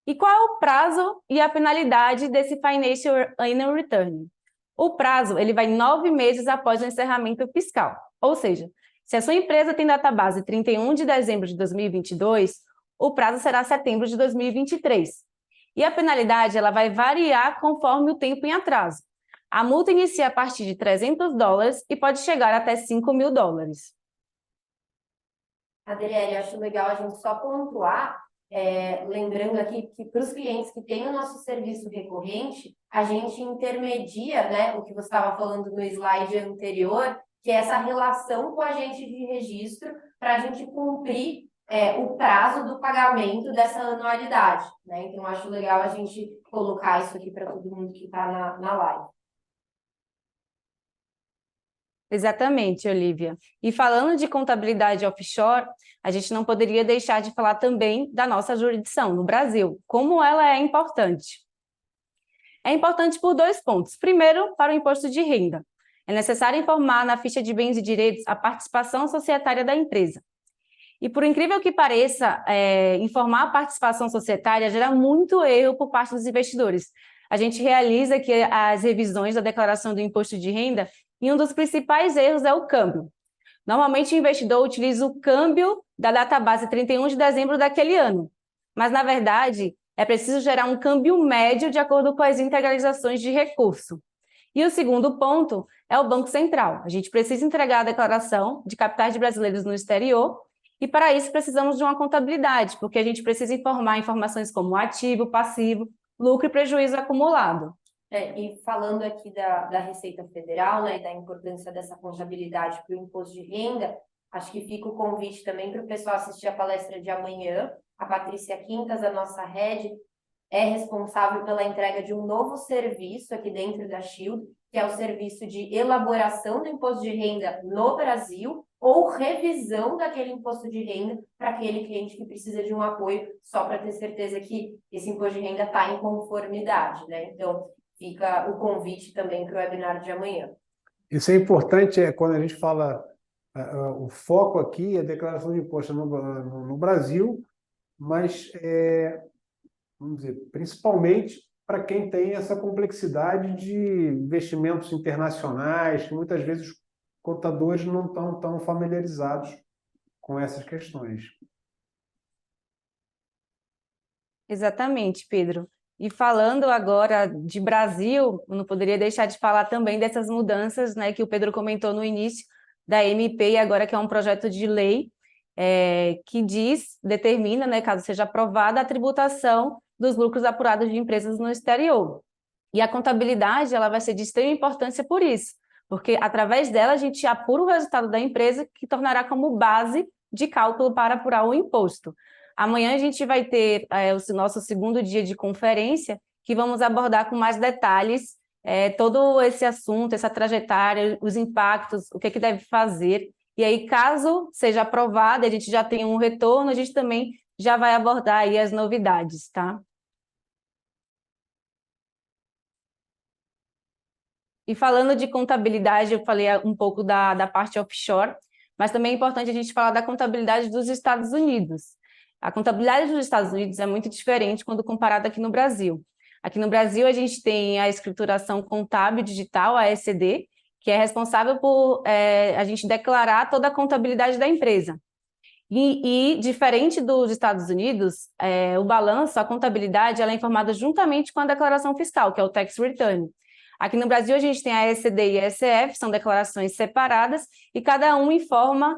E qual é o prazo e a penalidade desse Financial Annual Return? O prazo ele vai 9 meses após o encerramento fiscal, ou seja, se a sua empresa tem database 31 de dezembro de 2022, o prazo será setembro de 2023. E a penalidade ela vai variar conforme o tempo em atraso. A multa inicia a partir de $300 e pode chegar até $5.000. Adriele, eu acho legal a gente só pontuar, lembrando aqui que para os clientes que têm o nosso serviço recorrente, a gente intermedia, né, o que você estava falando no slide anterior, que é essa relação com o agente de registro para a gente cumprir o prazo do pagamento dessa anualidade, né? Então, acho legal a gente colocar isso aqui para todo mundo que está na live. Exatamente, Olivia. E falando de contabilidade offshore, a gente não poderia deixar de falar também da nossa jurisdição no Brasil, como ela é importante. É importante por 2 pontos. Primeiro, para o imposto de renda. É necessário informar na ficha de bens e direitos a participação societária da empresa. E por incrível que pareça, informar a participação societária gera muito erro por parte dos investidores. A gente realiza aqui as revisões da declaração do imposto de renda e um dos principais erros é o câmbio. Normalmente o investidor utiliza o câmbio da database 31 de dezembro daquele ano, mas na verdade é preciso gerar um câmbio médio de acordo com as integralizações de recurso. E o segundo ponto é o Banco Central. A gente precisa entregar a declaração de capitais de brasileiros no exterior e para isso precisamos de uma contabilidade, porque a gente precisa informar informações como ativo, passivo, lucro e prejuízo acumulado. E falando aqui da Receita Federal, né, e da importância dessa contabilidade para o imposto de renda, acho que fica o convite também para o pessoal assistir a palestra de amanhã. A Patrícia Quintas, a nossa head, é responsável pela entrega de um novo serviço aqui dentro da Shield, que é o serviço de elaboração do imposto de renda no Brasil ou revisão daquele imposto de renda para aquele cliente que precisa de um apoio, só para ter certeza que esse imposto de renda está em conformidade, né? Então, fica o convite também para o webinar de amanhã. Isso é importante, quando a gente fala, o foco aqui é a declaração de imposto no Brasil, mas, vamos dizer, principalmente para quem tem essa complexidade de investimentos internacionais, que muitas vezes os contadores não estão tão familiarizados com essas questões. Exatamente, Pedro. E falando agora de Brasil, eu não poderia deixar de falar também dessas mudanças, né, que o Pedro comentou no início da MP, e agora que é um projeto de lei que determina, né, caso seja aprovada, a tributação dos lucros apurados de empresas no exterior. E a contabilidade ela vai ser de extrema importância por isso, porque através dela a gente apura o resultado da empresa, que tornará como base de cálculo para apurar o imposto. Amanhã a gente vai ter o nosso segundo dia de conferência, que vamos abordar com mais detalhes todo esse assunto, essa trajetória, os impactos, o que deve fazer. E aí, caso seja aprovada, a gente já tem um retorno, a gente também já vai abordar aí as novidades, tá? E falando de contabilidade, eu falei um pouco da parte offshore, mas também é importante a gente falar da contabilidade dos Estados Unidos. A contabilidade dos Estados Unidos é muito diferente quando comparada aqui no Brasil. Aqui no Brasil, a gente tem a escrituração contábil digital, a ECD, que é responsável por a gente declarar toda a contabilidade da empresa. E diferente dos Estados Unidos, o balanço, a contabilidade, ela é informada juntamente com a declaração fiscal, que é o tax return. Aqui no Brasil, a gente tem a ECD e a ECF, são declarações separadas, e cada um informa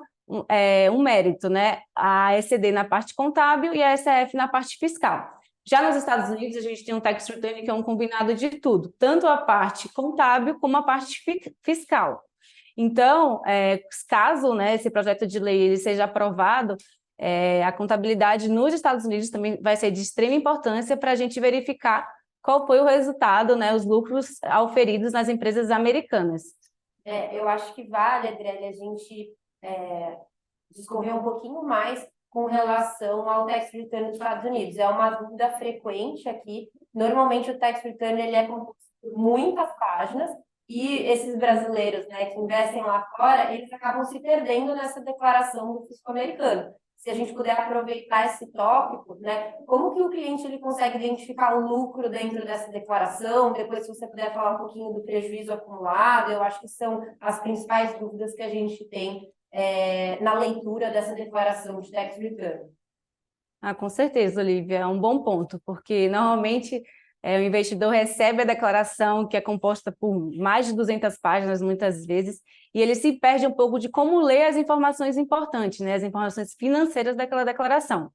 um mérito, né? A ECD na parte contábil e a ECF na parte fiscal. Já nos Estados Unidos, a gente tem um tax return que é um combinado de tudo, tanto a parte contábil como a parte fiscal. Então, caso, né, esse projeto de lei ele seja aprovado, a contabilidade nos Estados Unidos também vai ser de extrema importância para a gente verificar qual foi o resultado, né, os lucros auferidos nas empresas americanas. Eu acho que vale, Adriele, a gente discorrer um pouquinho mais com relação ao tax return dos Estados Unidos. É uma dúvida frequente aqui. Normalmente, o tax return ele é composto por muitas páginas, e esses brasileiros, né, que investem lá fora, eles acabam se perdendo nessa declaração do fisco americano. Se a gente puder aproveitar esse tópico, né, como que o cliente ele consegue identificar o lucro dentro dessa declaração? Depois, se você puder falar um pouquinho do prejuízo acumulado, eu acho que são as principais dúvidas que a gente tem na leitura dessa declaração de tax return. Com certeza, Olivia, é um bom ponto, porque normalmente o investidor recebe a declaração que é composta por mais de 200 páginas, muitas vezes, e ele se perde um pouco de como ler as informações importantes, né, as informações financeiras daquela declaração.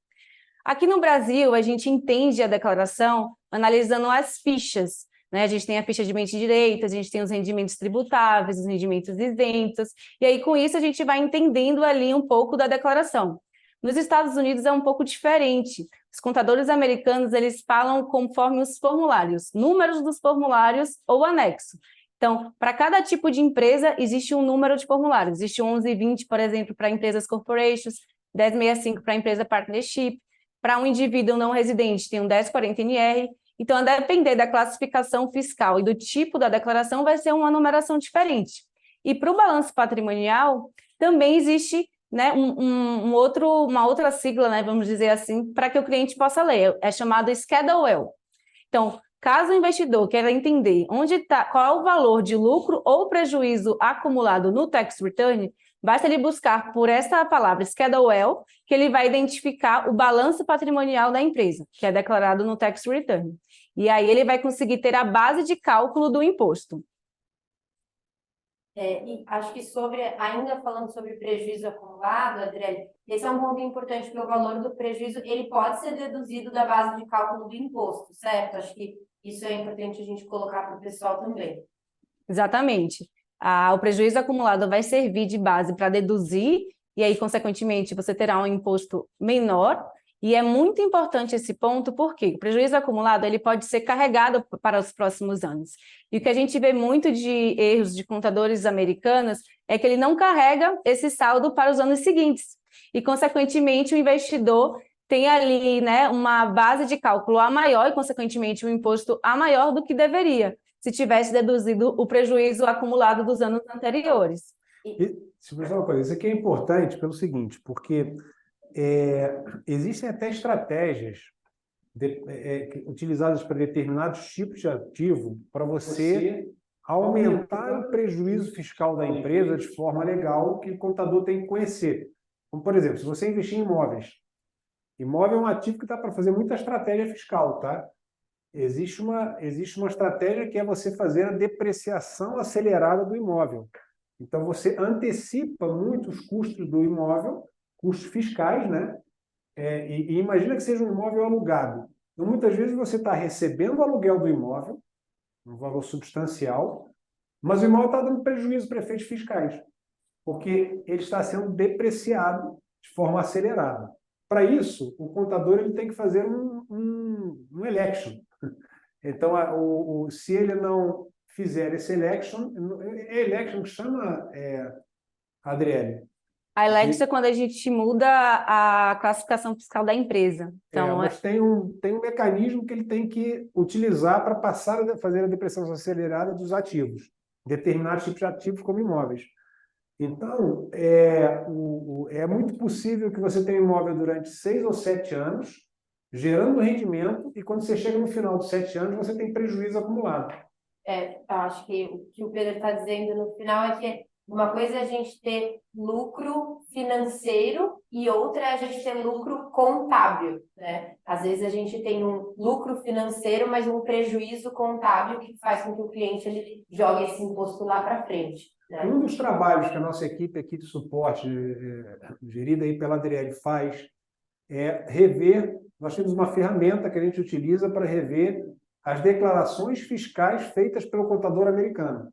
Aqui no Brasil, a gente entende a declaração analisando as fichas, né? A gente tem a ficha de mente direita, a gente tem os rendimentos tributáveis, os rendimentos isentos, e aí com isso a gente vai entendendo ali um pouco da declaração. Nos Estados Unidos é um pouco diferente. Os contadores americanos, eles falam conforme os formulários, números dos formulários ou anexo. Então, para cada tipo de empresa, existe um número de formulários. Existe o 1120, por exemplo, para empresas corporations, 1065 para empresa partnership. Para um indivíduo não residente, tem um 1040 NR. Então, a depender da classificação fiscal e do tipo da declaração, vai ser uma numeração diferente. E para o balanço patrimonial, também existe, né, uma outra sigla, né, vamos dizer assim, para que o cliente possa ler. É chamado Schedule L. Então, caso o investidor queira entender qual é o valor de lucro ou prejuízo acumulado no tax return, basta ele buscar por essa palavra Schedule L, que ele vai identificar o balanço patrimonial da empresa, que é declarado no tax return. E aí ele vai conseguir ter a base de cálculo do imposto. E acho que ainda falando sobre prejuízo acumulado, Adriele, esse é um ponto importante, porque o valor do prejuízo ele pode ser deduzido da base de cálculo do imposto, certo? Acho que isso é importante a gente colocar para o pessoal também. Exatamente. O prejuízo acumulado vai servir de base para deduzir, e aí, consequentemente, você terá um imposto menor. E é muito importante esse ponto, porque o prejuízo acumulado ele pode ser carregado para os próximos anos. E o que a gente vê muito de erros de contadores americanos é que ele não carrega esse saldo para os anos seguintes. E, consequentemente, o investidor tem ali, né, uma base de cálculo a maior e, consequentemente, um imposto a maior do que deveria, se tivesse deduzido o prejuízo acumulado dos anos anteriores. Se você uma coisa, isso aqui é importante pelo seguinte, porque existem até estratégias utilizadas para determinados tipos de ativo para você aumentar o prejuízo fiscal da empresa de forma legal que o contador tem que conhecer. Como, por exemplo, se você investir em imóveis, imóvel é um ativo que dá para fazer muita estratégia fiscal, tá? Existe uma estratégia que é você fazer a depreciação acelerada do imóvel. Então, você antecipa muito os custos do imóvel, custos fiscais, né? E imagina que seja um imóvel alugado. Então, muitas vezes você está recebendo o aluguel do imóvel, um valor substancial, mas o imóvel está dando prejuízo para efeitos fiscais, porque ele está sendo depreciado de forma acelerada. Para isso, o contador ele tem que fazer um election. Então, se ele não fizer esse election, que chama, Adriele? A election é quando a gente muda a classificação fiscal da empresa. Então, mas tem um mecanismo que ele tem que utilizar para passar a fazer a depreciação acelerada dos ativos, determinados tipos de ativos como imóveis. Então, é muito possível que você tenha um imóvel durante 6 ou 7 anos, gerando rendimento, e quando você chega no final dos 7 anos, você tem prejuízo acumulado. Acho que o que o Pedro está dizendo no final é que Uma coisa é a gente ter lucro financeiro e outra é a gente ter lucro contábil, né? Às vezes a gente tem um lucro financeiro, mas um prejuízo contábil que faz com que o cliente ele jogue esse imposto lá para frente, né? Um dos trabalhos que a nossa equipe aqui de suporte, gerida aí pela Adriele, faz é rever. Nós temos uma ferramenta que a gente utiliza para rever as declarações fiscais feitas pelo contador americano,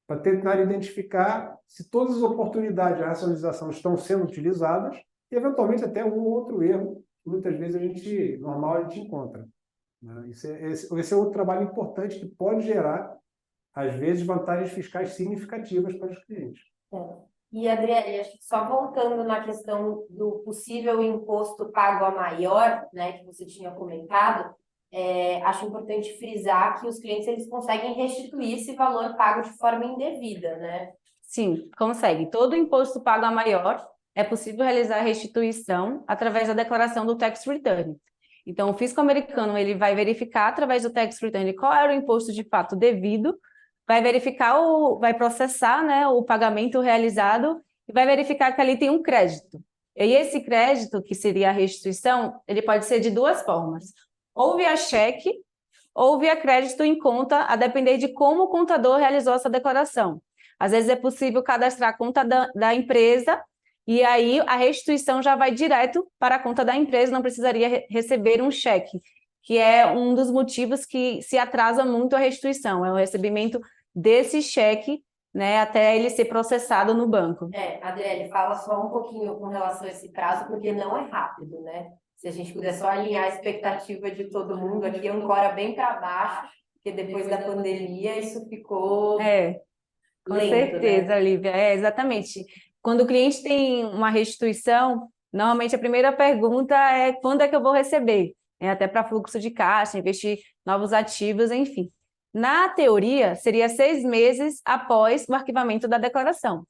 para tentar identificar se todas as oportunidades de racionalização estão sendo utilizadas e, eventualmente, até um ou outro erro que muitas vezes a gente encontra, né? Esse é outro trabalho importante que pode gerar, às vezes, vantagens fiscais significativas para os clientes. E, Adriele, acho que só voltando na questão do possível imposto pago a maior, né, que você tinha comentado, acho importante frisar que os clientes eles conseguem restituir esse valor pago de forma indevida, né? Sim, consegue. Todo imposto pago a maior é possível realizar a restituição através da declaração do tax return. Então, o fisco americano ele vai verificar através do tax return qual era o imposto de fato devido, vai verificar vai processar, né, o pagamento realizado e vai verificar que ali tem um crédito. E esse crédito, que seria a restituição, ele pode ser de duas formas: ou via cheque, ou via crédito em conta, a depender de como o contador realizou essa declaração. Às vezes é possível cadastrar a conta da empresa e aí a restituição já vai direto para a conta da empresa, não precisaria receber um cheque, que é um dos motivos que se atrasa muito a restituição, é o recebimento desse cheque, né, até ele ser processado no banco. Adriele, fala só um pouquinho com relação a esse prazo, porque não é rápido, né? Se a gente puder só alinhar a expectativa de todo mundo, aqui ancora bem para baixo, porque depois da pandemia isso ficou com lento, certeza, né? Lívia, exatamente. Quando o cliente tem uma restituição, normalmente a primeira pergunta é quando é que eu vou receber? Até para fluxo de caixa, investir novos ativos, enfim. Na teoria, seria 6 meses após o arquivamento da declaração.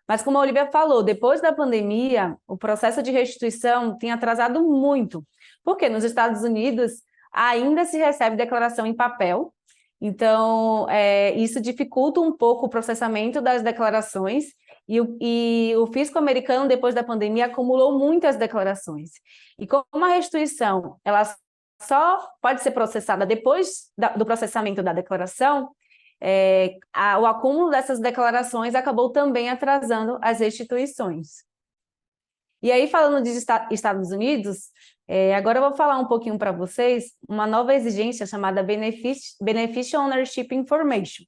Mas como a Olivia falou, depois da pandemia, o processo de restituição tem atrasado muito, porque nos Estados Unidos ainda se recebe declaração em papel, então isso dificulta um pouco o processamento das declarações e o fisco americano, depois da pandemia, acumulou muitas declarações. E como a restituição ela só pode ser processada depois do processamento da declaração, o acúmulo dessas declarações acabou também atrasando as restituições. E aí, falando de Estados Unidos, agora eu vou falar um pouquinho para vocês uma nova exigência chamada Beneficial Ownership Information.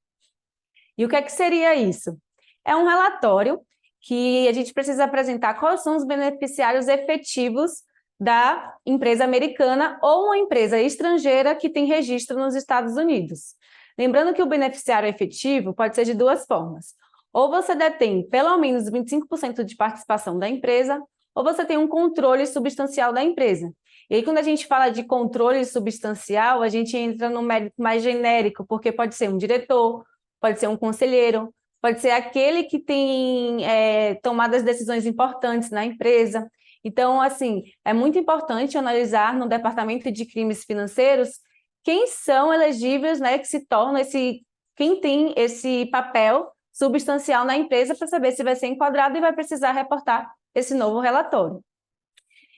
E o que é que seria isso? É um relatório que a gente precisa apresentar quais são os beneficiários efetivos da empresa americana ou uma empresa estrangeira que tem registro nos Estados Unidos. Lembrando que o beneficiário efetivo pode ser de duas formas. Ou você detém pelo menos 25% de participação da empresa, ou você tem um controle substancial da empresa. E aí, quando a gente fala de controle substancial, a gente entra no mérito mais genérico, porque pode ser um diretor, pode ser um conselheiro, pode ser aquele que tem tomado as decisões importantes na empresa. Então, assim, é muito importante analisar no Departamento de Crimes Financeiros quem são elegíveis, né, que se tornam quem tem esse papel substancial na empresa para saber se vai ser enquadrado e vai precisar reportar esse novo relatório.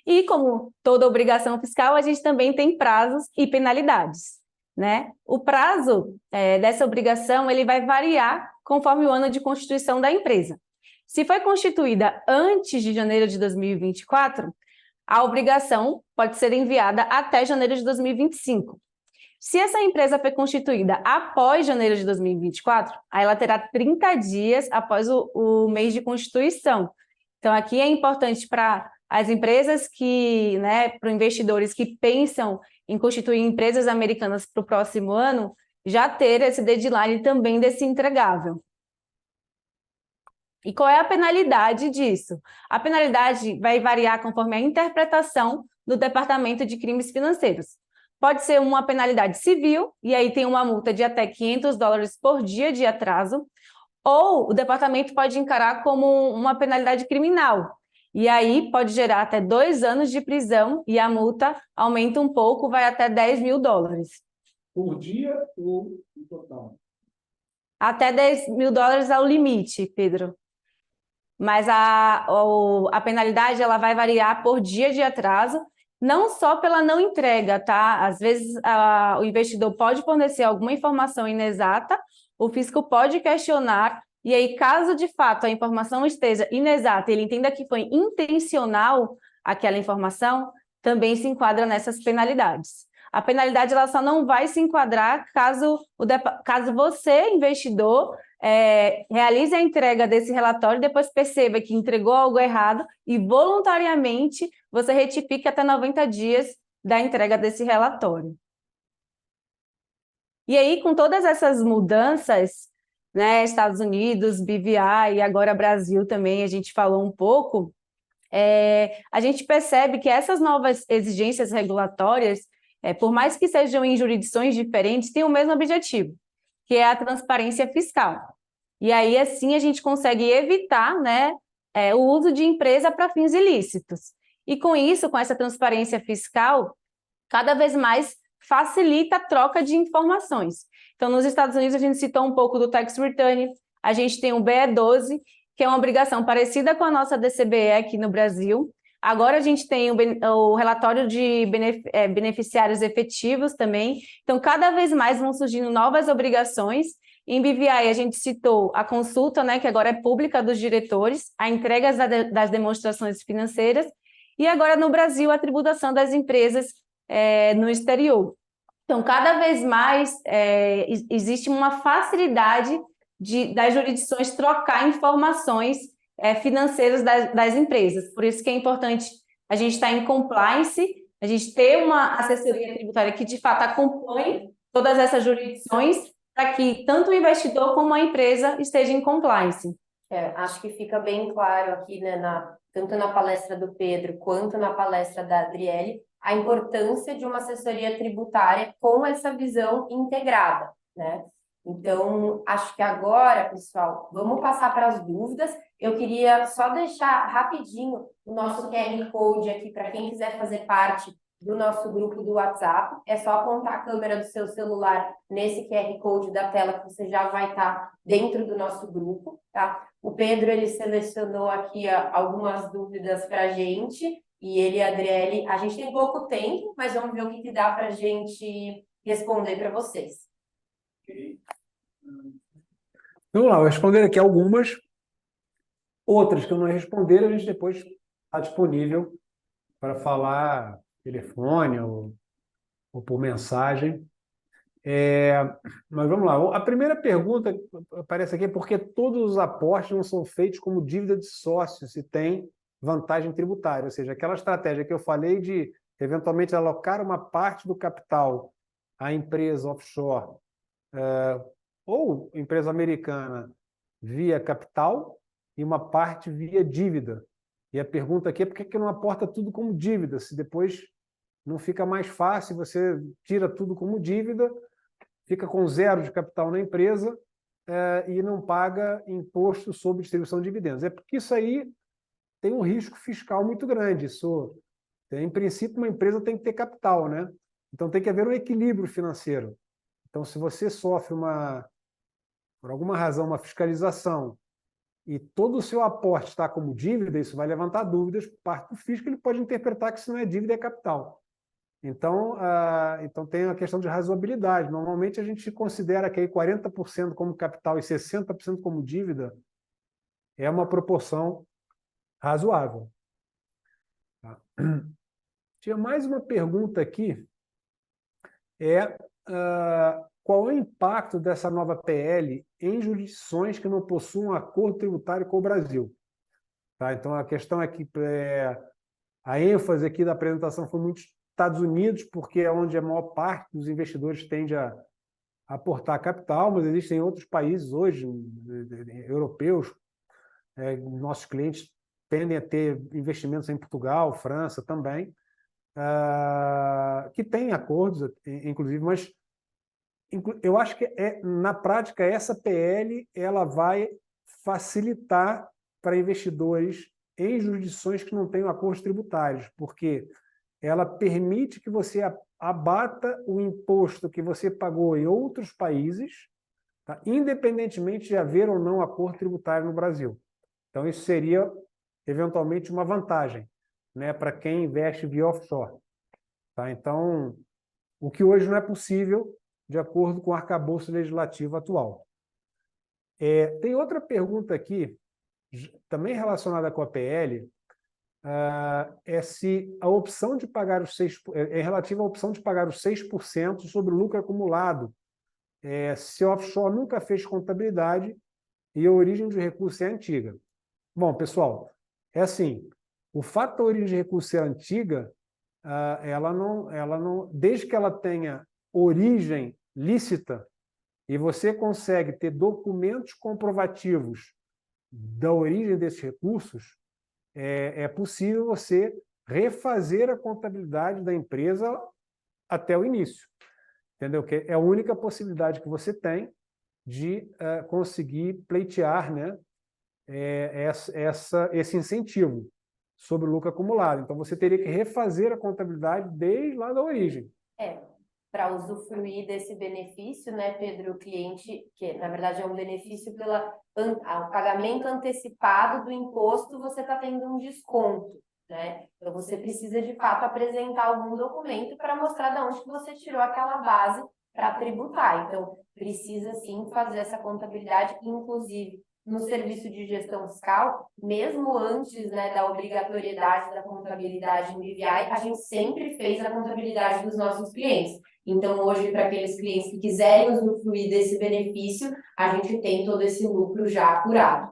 E como toda obrigação fiscal, a gente também tem prazos e penalidades, né? O prazo dessa obrigação ele vai variar conforme o ano de constituição da empresa. Se foi constituída antes de janeiro de 2024, a obrigação pode ser enviada até janeiro de 2025. Se essa empresa foi constituída após janeiro de 2024, aí ela terá 30 dias após o mês de constituição. Então, aqui é importante para as empresas para investidores que pensam em constituir empresas americanas para o próximo ano, já ter esse deadline também desse entregável. E qual é a penalidade disso? A penalidade vai variar conforme a interpretação do Departamento de Crimes Financeiros. Pode ser uma penalidade civil, e aí tem uma multa de até $500 por dia de atraso, ou o departamento pode encarar como uma penalidade criminal, e aí pode gerar até 2 anos de prisão, e a multa aumenta um pouco, vai até $10 mil. Por dia ou no total? Até $10 mil é o limite, Pedro. mas a penalidade ela vai variar por dia de atraso, não só pela não entrega, tá? Às vezes o investidor pode fornecer alguma informação inexata, o fisco pode questionar, e aí, caso de fato a informação esteja inexata, ele entenda que foi intencional aquela informação, também se enquadra nessas penalidades. A penalidade ela só não vai se enquadrar caso você, investidor, realize a entrega desse relatório e depois perceba que entregou algo errado e voluntariamente você retifique até 90 dias da entrega desse relatório. E aí, com todas essas mudanças, né, Estados Unidos, BVI e agora Brasil também, a gente falou um pouco, a gente percebe que essas novas exigências regulatórias, por mais que sejam em jurisdições diferentes, têm o mesmo objetivo, que é a transparência fiscal. E aí, assim, a gente consegue evitar, né, o uso de empresa para fins ilícitos. E com isso, com essa transparência fiscal, cada vez mais facilita a troca de informações. Então, nos Estados Unidos, a gente citou um pouco do Tax Return, a gente tem o BE12, que é uma obrigação parecida com a nossa DCBE aqui no Brasil. Agora a gente tem o relatório de beneficiários efetivos também. Então, cada vez mais vão surgindo novas obrigações. Em BVI, a gente citou a consulta, né, que agora é pública dos diretores, a entrega das demonstrações financeiras, e agora no Brasil, a tributação das empresas no exterior. Então, cada vez mais existe uma facilidade das jurisdições trocar informações financeiras das empresas. Por isso que é importante a gente estar em compliance, a gente ter uma assessoria tributária que, de fato, acompanhe todas essas jurisdições para que tanto o investidor como a empresa estejam em compliance. Acho que fica bem claro aqui, né, tanto na palestra do Pedro quanto na palestra da Adriele, a importância de uma assessoria tributária com essa visão integrada, né? Então, acho que agora, pessoal, vamos passar para as dúvidas. Eu queria só deixar rapidinho o nosso QR Code aqui para quem quiser fazer parte do nosso grupo do WhatsApp. É só apontar a câmera do seu celular nesse QR Code da tela que você já vai estar dentro do nosso grupo, tá? O Pedro, ele selecionou aqui algumas dúvidas para a gente, e ele e a Adriele, a gente tem pouco tempo, mas vamos ver o que dá para a gente responder para vocês. Vamos lá, vou responder aqui algumas. Outras que eu não responder, a gente depois está disponível para falar telefone ou por mensagem. Mas vamos lá. A primeira pergunta que aparece aqui é por que todos os aportes não são feitos como dívida de sócio se tem vantagem tributária? Ou seja, aquela estratégia que eu falei de, eventualmente, alocar uma parte do capital à empresa offshore ou empresa americana via capital e uma parte via dívida. E a pergunta aqui é por que não aporta tudo como dívida, se depois não fica mais fácil, você tira tudo como dívida, fica com zero de capital na empresa e não paga imposto sobre distribuição de dividendos. É porque isso aí tem um risco fiscal muito grande. Isso, em princípio, uma empresa tem que ter capital, né? Então tem que haver um equilíbrio financeiro. Então, se você sofre por alguma razão, uma fiscalização e todo o seu aporte está como dívida, isso vai levantar dúvidas por parte do fisco, ele pode interpretar que isso não é dívida, é capital. Então tem a questão de razoabilidade. Normalmente a gente considera que aí 40% como capital e 60% como dívida é uma proporção razoável. Tá? Tinha mais uma pergunta aqui, qual é o impacto dessa nova PL em jurisdições que não possuam acordo tributário com o Brasil? Tá? Então a questão é que a ênfase aqui da apresentação foi muito Estados Unidos, porque é onde a maior parte dos investidores tende a aportar capital, mas existem outros países hoje, europeus, nossos clientes tendem a ter investimentos em Portugal, França também, que têm acordos, inclusive, mas eu acho que na prática essa PL ela vai facilitar para investidores em jurisdições que não tenham acordos tributários, porque ela permite que você abata o imposto que você pagou em outros países, tá? Independentemente de haver ou não acordo tributário no Brasil. Então, isso seria, eventualmente, uma vantagem, né, para quem investe via offshore. Tá? Então, o que hoje não é possível, de acordo com o arcabouço legislativo atual. Tem outra pergunta aqui, também relacionada com a PL, é se a opção de pagar os 6%, é relativa à opção de pagar os 6% sobre o lucro acumulado, se o offshore nunca fez contabilidade e a origem de recurso é antiga. Bom, pessoal, é assim, o fato da origem de recurso ser antiga, ela não, desde que ela tenha origem lícita e você consegue ter documentos comprovativos da origem desses recursos, é possível você refazer a contabilidade da empresa até o início. Entendeu? Que é a única possibilidade que você tem de conseguir pleitear, né, esse incentivo sobre o lucro acumulado. Então, você teria que refazer a contabilidade desde lá da origem. Para usufruir desse benefício, né, Pedro, o cliente, que na verdade é um benefício pelo pagamento antecipado do imposto, você está tendo um desconto, né? Então você precisa de fato apresentar algum documento para mostrar de onde que você tirou aquela base para tributar. Então precisa sim fazer essa contabilidade, inclusive no serviço de gestão fiscal, mesmo antes, né, da obrigatoriedade da contabilidade em BVI, a gente sempre fez a contabilidade dos nossos clientes. Então, hoje, para aqueles clientes que quiserem usufruir desse benefício, a gente tem todo esse lucro já apurado.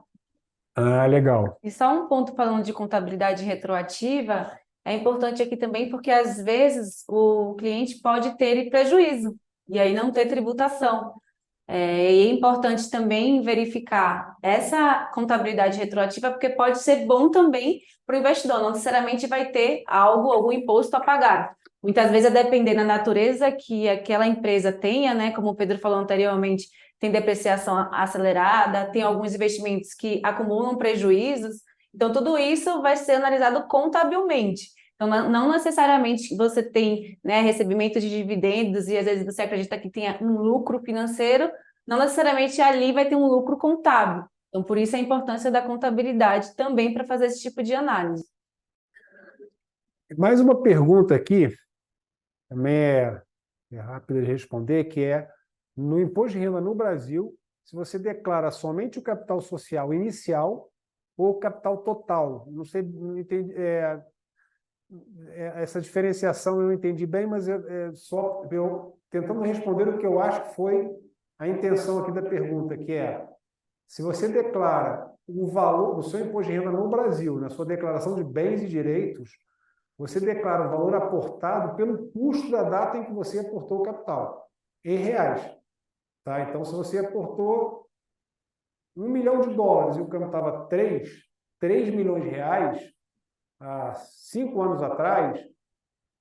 Ah, legal. E só um ponto falando de contabilidade retroativa, é importante aqui também porque, às vezes, o cliente pode ter prejuízo e aí não ter tributação. E é importante também verificar essa contabilidade retroativa, porque pode ser bom também para o investidor, não necessariamente vai ter algum imposto a pagar. Muitas vezes, a depender da natureza que aquela empresa tenha, né, como o Pedro falou anteriormente, tem depreciação acelerada, tem alguns investimentos que acumulam prejuízos, então tudo isso vai ser analisado contabilmente. Então, não necessariamente você tem, né, recebimento de dividendos e às vezes você acredita que tenha um lucro financeiro, não necessariamente ali vai ter um lucro contábil. Então, por isso a importância da contabilidade também para fazer esse tipo de análise. Mais uma pergunta aqui, também é rápida de responder, que é, no imposto de renda no Brasil, se você declara somente o capital social inicial ou o capital total. Não sei, não entendi, essa diferenciação eu entendi bem, mas só eu tentando responder o que eu acho que foi a intenção aqui da pergunta, que é, se você declara o valor do seu imposto de renda no Brasil, na sua declaração de bens e direitos, você declara o valor aportado pelo custo da data em que você aportou o capital, em reais. Tá? Então, se você aportou $1 milhão e o câmbio estava 3 milhões de reais, há 5 anos atrás,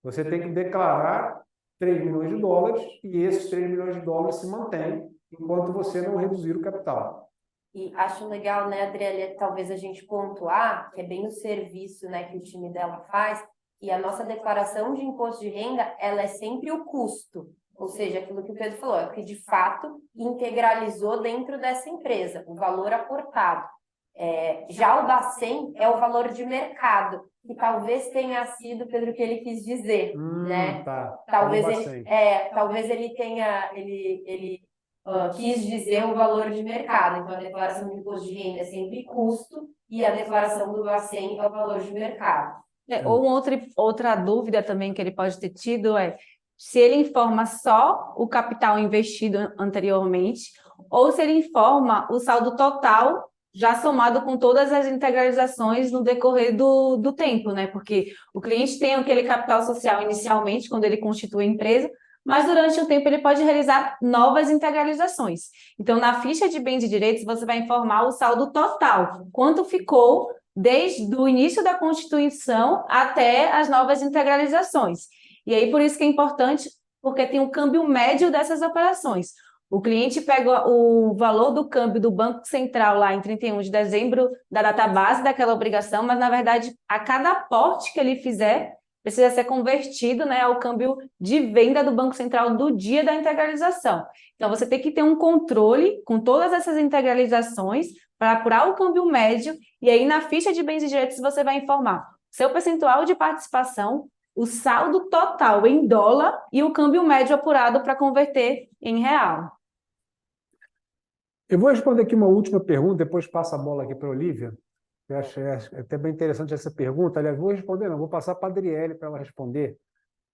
você tem que declarar $3 milhões e esses $3 milhões se mantêm enquanto você não reduzir o capital. E acho legal, né, Adriele, talvez a gente pontuar, que é bem o serviço, né, que o time dela faz, e a nossa declaração de imposto de renda, ela é sempre o custo, ou seja, aquilo que o Pedro falou, é que de fato integralizou dentro dessa empresa, o valor aportado. Já o Bacen é o valor de mercado, que talvez tenha sido, Pedro, o que ele quis dizer, né? Tá. Talvez ele tenha, ele quis dizer o valor de mercado. Então, a declaração de imposto de renda é sempre custo e a declaração do Bacen é o valor de mercado. Ou outra dúvida também que ele pode ter tido é se ele informa só o capital investido anteriormente ou se ele informa o saldo total já somado com todas as integralizações no decorrer do tempo, né? Porque o cliente tem aquele capital social inicialmente, quando ele constitui a empresa, mas durante o tempo ele pode realizar novas integralizações. Então, na ficha de bens e direitos, você vai informar o saldo total, quanto ficou desde o início da constituição até as novas integralizações. E aí, por isso que é importante, porque tem um câmbio médio dessas operações. O cliente pega o valor do câmbio do Banco Central lá em 31 de dezembro, da data base daquela obrigação, mas, na verdade, a cada aporte que ele fizer, precisa ser convertido, né, ao câmbio de venda do Banco Central do dia da integralização. Então, você tem que ter um controle com todas essas integralizações para apurar o câmbio médio, e aí na ficha de bens e direitos você vai informar seu percentual de participação, o saldo total em dólar e o câmbio médio apurado para converter em real. Eu vou responder aqui uma última pergunta, depois passo a bola aqui para a Olívia. Eu acho até bem interessante essa pergunta. Aliás, vou responder, não, vou passar para a Adriele para ela responder,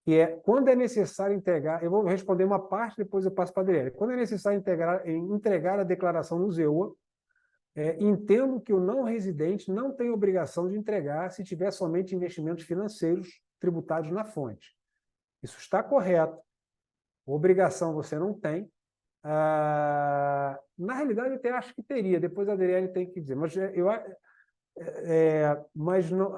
que é quando é necessário entregar. Eu vou responder uma parte, depois eu passo para a Adriele. Quando é necessário entregar a declaração no ZEUA, entendo que o não residente não tem obrigação de entregar se tiver somente investimentos financeiros tributados na fonte. Isso está correto. Obrigação você não tem. Na realidade, eu até acho que teria, depois a Adriele tem que dizer. Mas não,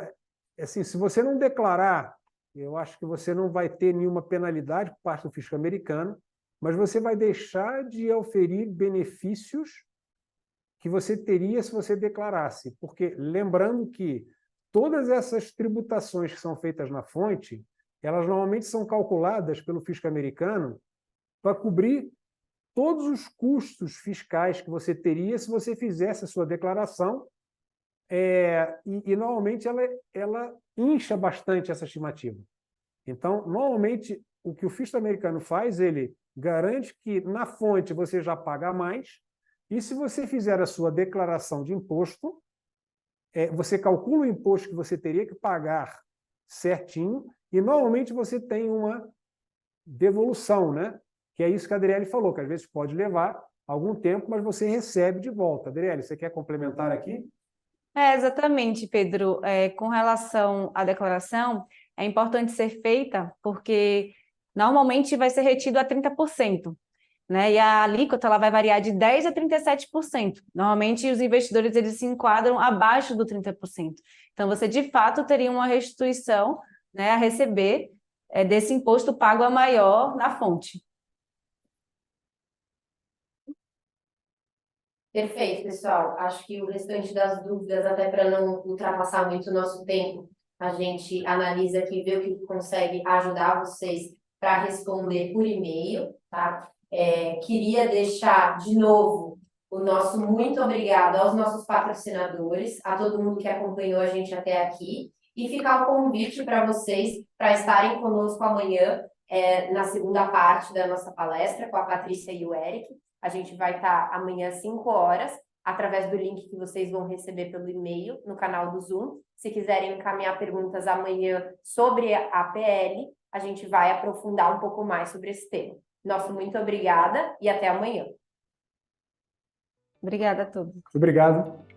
assim, se você não declarar, eu acho que você não vai ter nenhuma penalidade por parte do fisco americano, mas você vai deixar de oferir benefícios que você teria se você declarasse. Porque, lembrando que todas essas tributações que são feitas na fonte, elas normalmente são calculadas pelo fisco americano para cobrir todos os custos fiscais que você teria se você fizesse a sua declaração, e normalmente ela incha bastante essa estimativa. Então, normalmente, o que o fisco americano faz, ele garante que na fonte você já paga mais, e se você fizer a sua declaração de imposto, você calcula o imposto que você teria que pagar certinho, e normalmente você tem uma devolução, né? Que é isso que a Adriele falou, que às vezes pode levar algum tempo, mas você recebe de volta. Adriele, você quer complementar aqui? Exatamente, Pedro. Com relação à declaração, é importante ser feita porque normalmente vai ser retido a 30%, né? E a alíquota ela vai variar de 10% a 37%. Normalmente os investidores eles se enquadram abaixo do 30%. Então você de fato teria uma restituição, né, a receber desse imposto pago a maior na fonte. Perfeito, pessoal. Acho que o restante das dúvidas, até para não ultrapassar muito o nosso tempo, a gente analisa aqui e vê o que consegue ajudar vocês para responder por e-mail, tá? Queria deixar de novo o nosso muito obrigado aos nossos patrocinadores, a todo mundo que acompanhou a gente até aqui, e ficar o convite para vocês para estarem conosco amanhã, na segunda parte da nossa palestra, com a Patrícia e o Eric. A gente vai estar amanhã às 5 horas, através do link que vocês vão receber pelo e-mail no canal do Zoom. Se quiserem encaminhar perguntas amanhã sobre a PL, a gente vai aprofundar um pouco mais sobre esse tema. Nosso muito obrigada e até amanhã. Obrigada a todos. Obrigado.